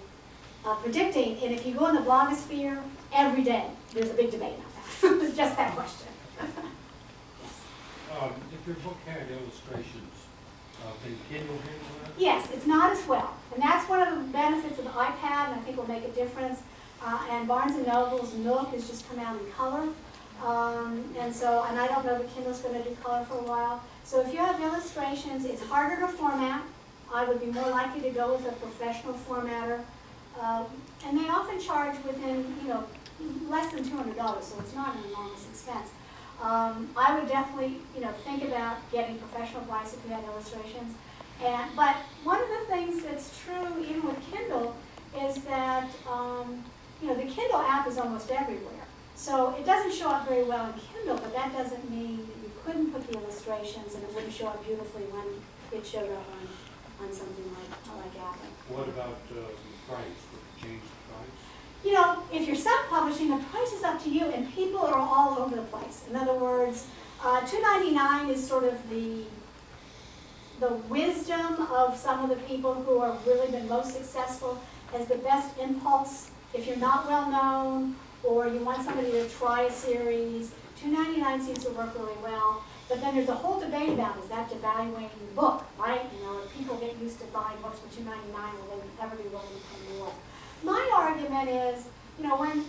of predicting. And if you go in the blogosphere, every day there's a big debate on that. Just that question. Yes. If your book had illustrations, can Kindle handle that? Yes, it's not as well. And that's one of the benefits of the iPad, and I think will make a difference. And Barnes & Noble's Nook has just come out in color. And I don't know if Kindle's going to do color for a while. So if you have illustrations, it's harder to format. I would be more likely to go with a professional formatter. And they often charge within, less than $200, so it's not an enormous expense. I would definitely, think about getting professional advice if you had illustrations. But one of the things that's true even with Kindle is that, the Kindle app is almost everywhere. So it doesn't show up very well in Kindle, but that doesn't mean that you couldn't put the illustrations and it wouldn't show up beautifully when it showed up on something like Apple. What about the price? Would it change the price? If you're self-publishing, the price is up to you, and people are all over the place. In other words, $2.99 is sort of the wisdom of some of the people who have really been most successful as the best impulse. If you're not well known, or you want somebody to try a series, $2.99 seems to work really well. But then there's a whole debate about, is that devaluing the book, right? If people get used to buying books for $2.99, will they ever be willing to pay more? My argument is, when,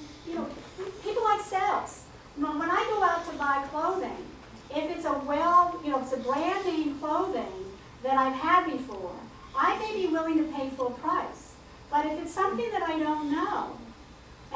people like sales. When I go out to buy clothing, if it's it's a brand name clothing that I've had before, I may be willing to pay full price. But if it's something that I don't know,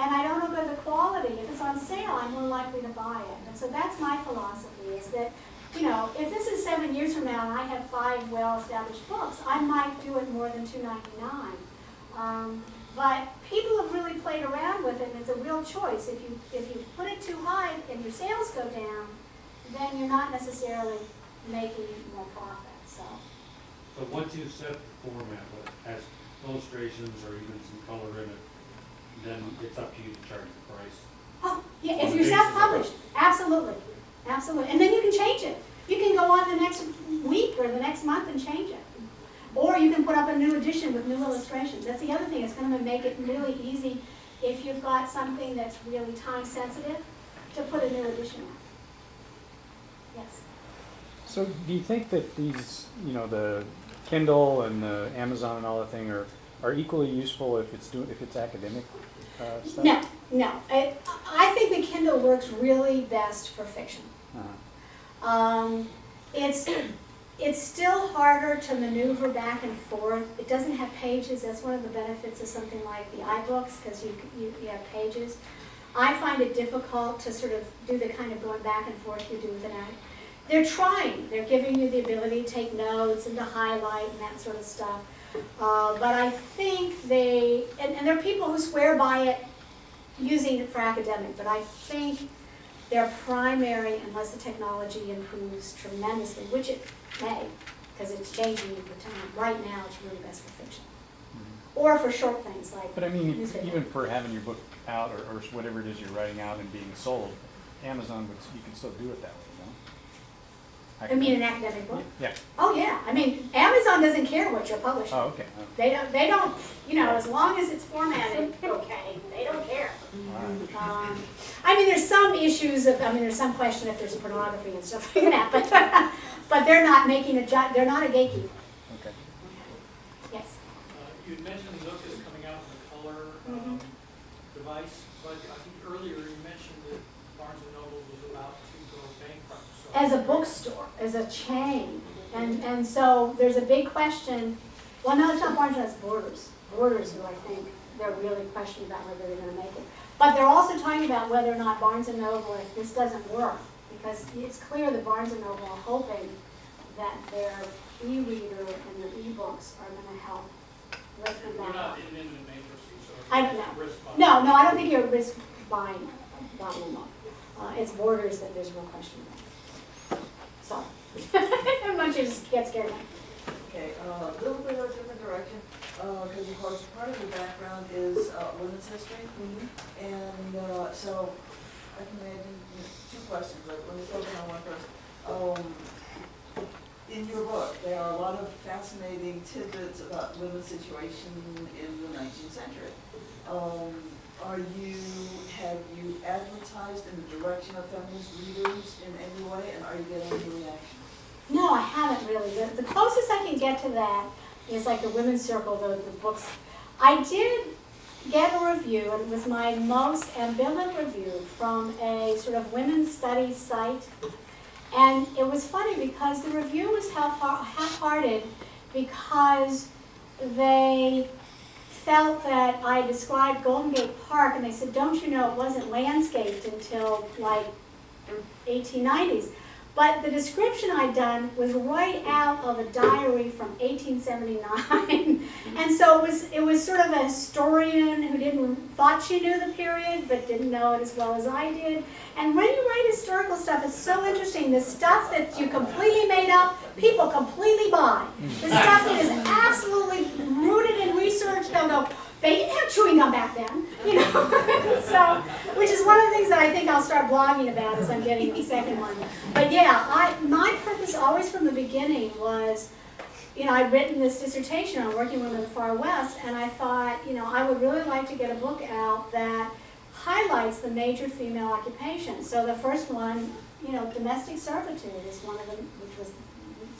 and I don't know the quality, if it's on sale, I'm more likely to buy it. And so that's my philosophy, is that, if this is 7 years from now and I have 5 well-established books, I might do it more than $2.99. But people have really played around with it, and it's a real choice. If you put it too high and your sales go down, then you're not necessarily making more profit. But once you set the format, whether it has illustrations or even some color in it, then it's up to you to charge the price. Oh, yeah, if you're self-published, absolutely. Absolutely. And then you can change it. You can go on the next week or the next month and change it. Or you can put up a new edition with new illustrations. That's the other thing, it's gonna make it really easy if you've got something that's really time sensitive to put a new edition on. Yes. So do you think that these, the Kindle and the Amazon and all that thing are equally useful if it's academic stuff? No, no. I think the Kindle works really best for fiction. Uh-huh. It's still harder to maneuver back and forth. It doesn't have pages. That's one of the benefits of something like the iBooks, because you have pages. I find it difficult to sort of do the kind of going back and forth you do with an act. They're trying. They're giving you the ability to take notes and to highlight and that sort of stuff. But I think and there are people who swear by it using it for academic, but I think their primary, unless the technology improves tremendously, which it may, because it's changing over time. Right now, it's really best for fiction. Mm-hmm. Or for short things like But I mean, newspaper. even for having your book out or whatever it is you're writing out and being sold, Amazon you can still do it that way, I mean an academic book? Yeah. Oh, yeah. I mean, Amazon doesn't care what you're publishing. Oh, okay. They don't, as long as it's formatted, okay, they don't care. I mean, there's some issues there's some question if there's pornography and stuff like that, but they're not they're not a gatekeeper. Okay. Yes. You had mentioned Locke is coming out in a color device, but I think earlier you mentioned that Barnes & Noble was about to go bankrupt. So As a bookstore, as a chain, and so there's a big question. Well, no, it's not Barnes & Noble, it's Borders. Borders, who I think they're really questioning about whether they're going to make it. But they're also talking about whether or not Barnes & Noble, if this doesn't work, because it's clear that Barnes & Noble are hoping that their e-reader and their e-books are going to help lift them we're back not up. in imminent bankruptcy, so I don't know. risk buying. No, I don't think you're at risk buying them up. It's Borders that there's real question about. So, I'm not sure, just get scared. Okay, a little bit of a different direction, because of course, part of the background is women's history. And so, I can imagine two questions, but let me focus on one first. In your book, there are a lot of fascinating tidbits about women's situation in the 19th century. Have you advertised in the direction of feminist readers in any way, and are you getting any reaction? No, I haven't really. The closest I can get to that is like the Women's Circle, the books. I did get a review, and it was my most ambivalent review from a sort of women's studies site. And it was funny because the review was half-hearted because they felt that I described Golden Gate Park, and they said, don't you know it wasn't landscaped until like 1890s. But the description I'd done was right out of a diary from 1879. And so it was sort of a historian who thought she knew the period, but didn't know it as well as I did. And when you write historical stuff, it's so interesting. The stuff that you completely made up, people completely buy. The stuff that is absolutely rooted in research, they'll go, they didn't have chewing gum back then, So, which is one of the things that I think I'll start blogging about as I'm getting the second one. But yeah, my purpose always from the beginning was, I'd written this dissertation on working women in the Far West, and I thought, I would really like to get a book out that highlights the major female occupations. So the first one, domestic servitude is one of them, which was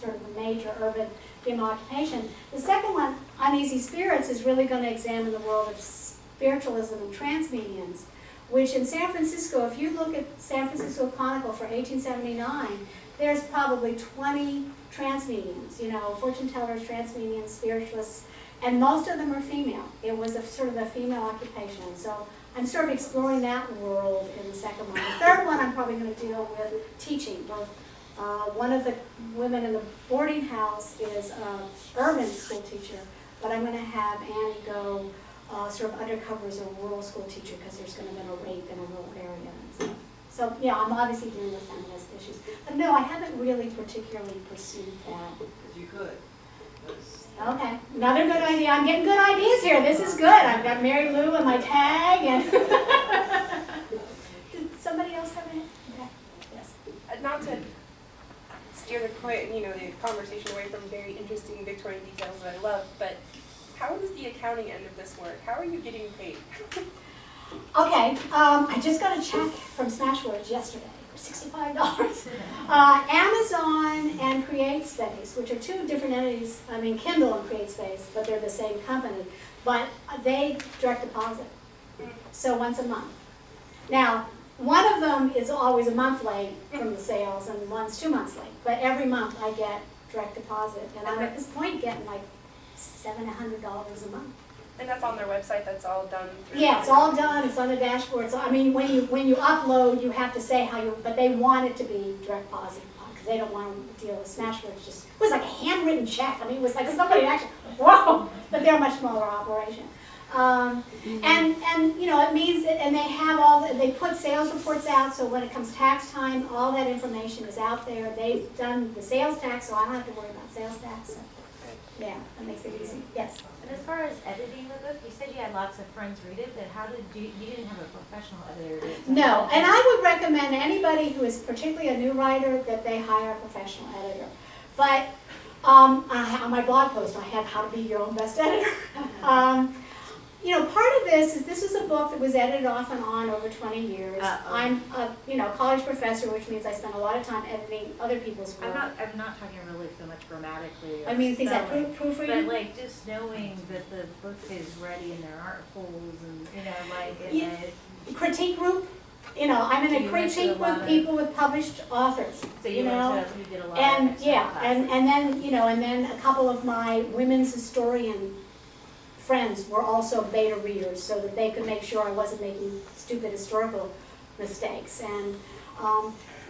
sort of the major urban female occupation. The second one, Uneasy Spirits, is really going to examine the world of spiritualism and transmediums, which in San Francisco, if you look at San Francisco Chronicle for 1879, there's probably 20 transmediums, fortune tellers, transmediums, spiritualists, and most of them are female. It was sort of a female occupation. So I'm sort of exploring that world in the second one. The third one, I'm probably going to deal with teaching. Both one of the women in the boarding house is an urban school teacher, but I'm going to have Annie go sort of undercover as a rural school teacher because there's going to be a rape in a rural area and stuff. So yeah, I'm obviously dealing with feminist issues. But no, I haven't really particularly pursued that. Because you could. Okay, another good idea. I'm getting good ideas here. This is good. I've got Mary Lou in my tag. And Did somebody else have any? Okay. Yes. Not to steer the the conversation away from very interesting Victorian details that I love, but how does the accounting end of this work? How are you getting paid? Okay, I just got a check from Smashwords yesterday for $65. Amazon and CreateSpace, which are two different entities, I mean Kindle and CreateSpace, but they're the same company, but they direct deposit, so once a month. Now, one of them is always a month late from the sales and one's 2 months late, but every month I get direct deposit, and I'm at this point getting like $700 a month. And that's on their website, that's all done through? Yeah, it's all done, it's on the dashboard, so, I mean, when you upload, you have to say how you, but they want it to be direct deposit, because they don't want to deal with Smashwords, just, it was like a handwritten check, I mean, it was like somebody actually, whoa, but they're a much smaller operation. And it means that, and they have they put sales reports out, so when it comes tax time, all that information is out there. They've done the sales tax, so I don't have to worry about sales tax. So, yeah, that makes it easy. Yes. And as far as editing the book, you said you had lots of friends read it, but how did you didn't have a professional editor? No, and I would recommend anybody who is particularly a new writer that they hire a professional editor. But on my blog post, I had how to be your own best editor. Part of this is a book that was edited off and on over 20 years. I'm a college professor, which means I spend a lot of time editing other people's work. I'm not talking really so much grammatically. I mean things like spelling, proofreading. but like just knowing that the book is ready and there aren't holes and Critique group. I'm in a critique with people with published authors. So you did a lot and of and then a couple of my women's historian friends were also beta readers, so that they could make sure I wasn't making stupid historical mistakes. And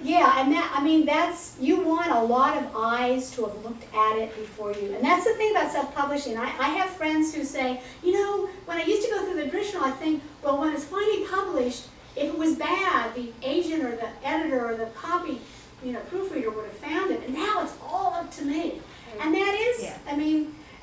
you want a lot of eyes to have looked at it before you. And that's the thing about self-publishing. I have friends who say, when I used to go through the traditional, I think, well, when it's finally published, if it was bad, the agent or the editor or the copy, proofreader would have found it. And now it's all up to me. And that is,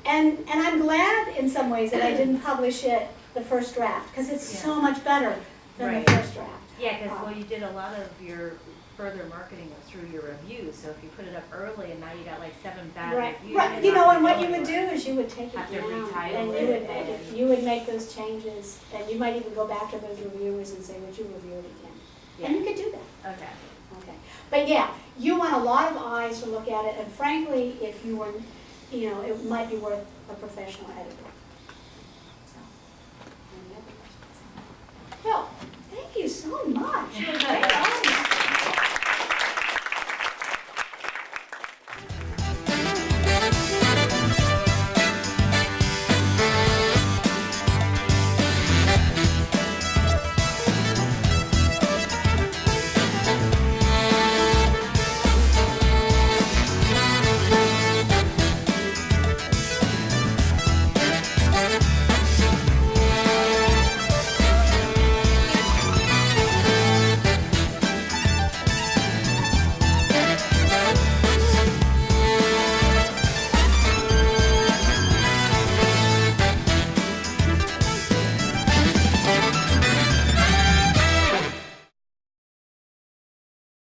And I'm glad in some ways that I didn't publish it the first draft, because it's so much better than the first draft. Yeah, because you did a lot of your further marketing through your reviews, so if you put it up early and now you got like 7 bad reviews. Right, and what you would do is you would take it have to down, retitle and you would make those changes, and you might even go back to those reviewers and say, would you review it again? Yeah. And you could do that. Okay. But yeah, you want a lot of eyes to look at it, and frankly, if you were, it might be worth a professional editor.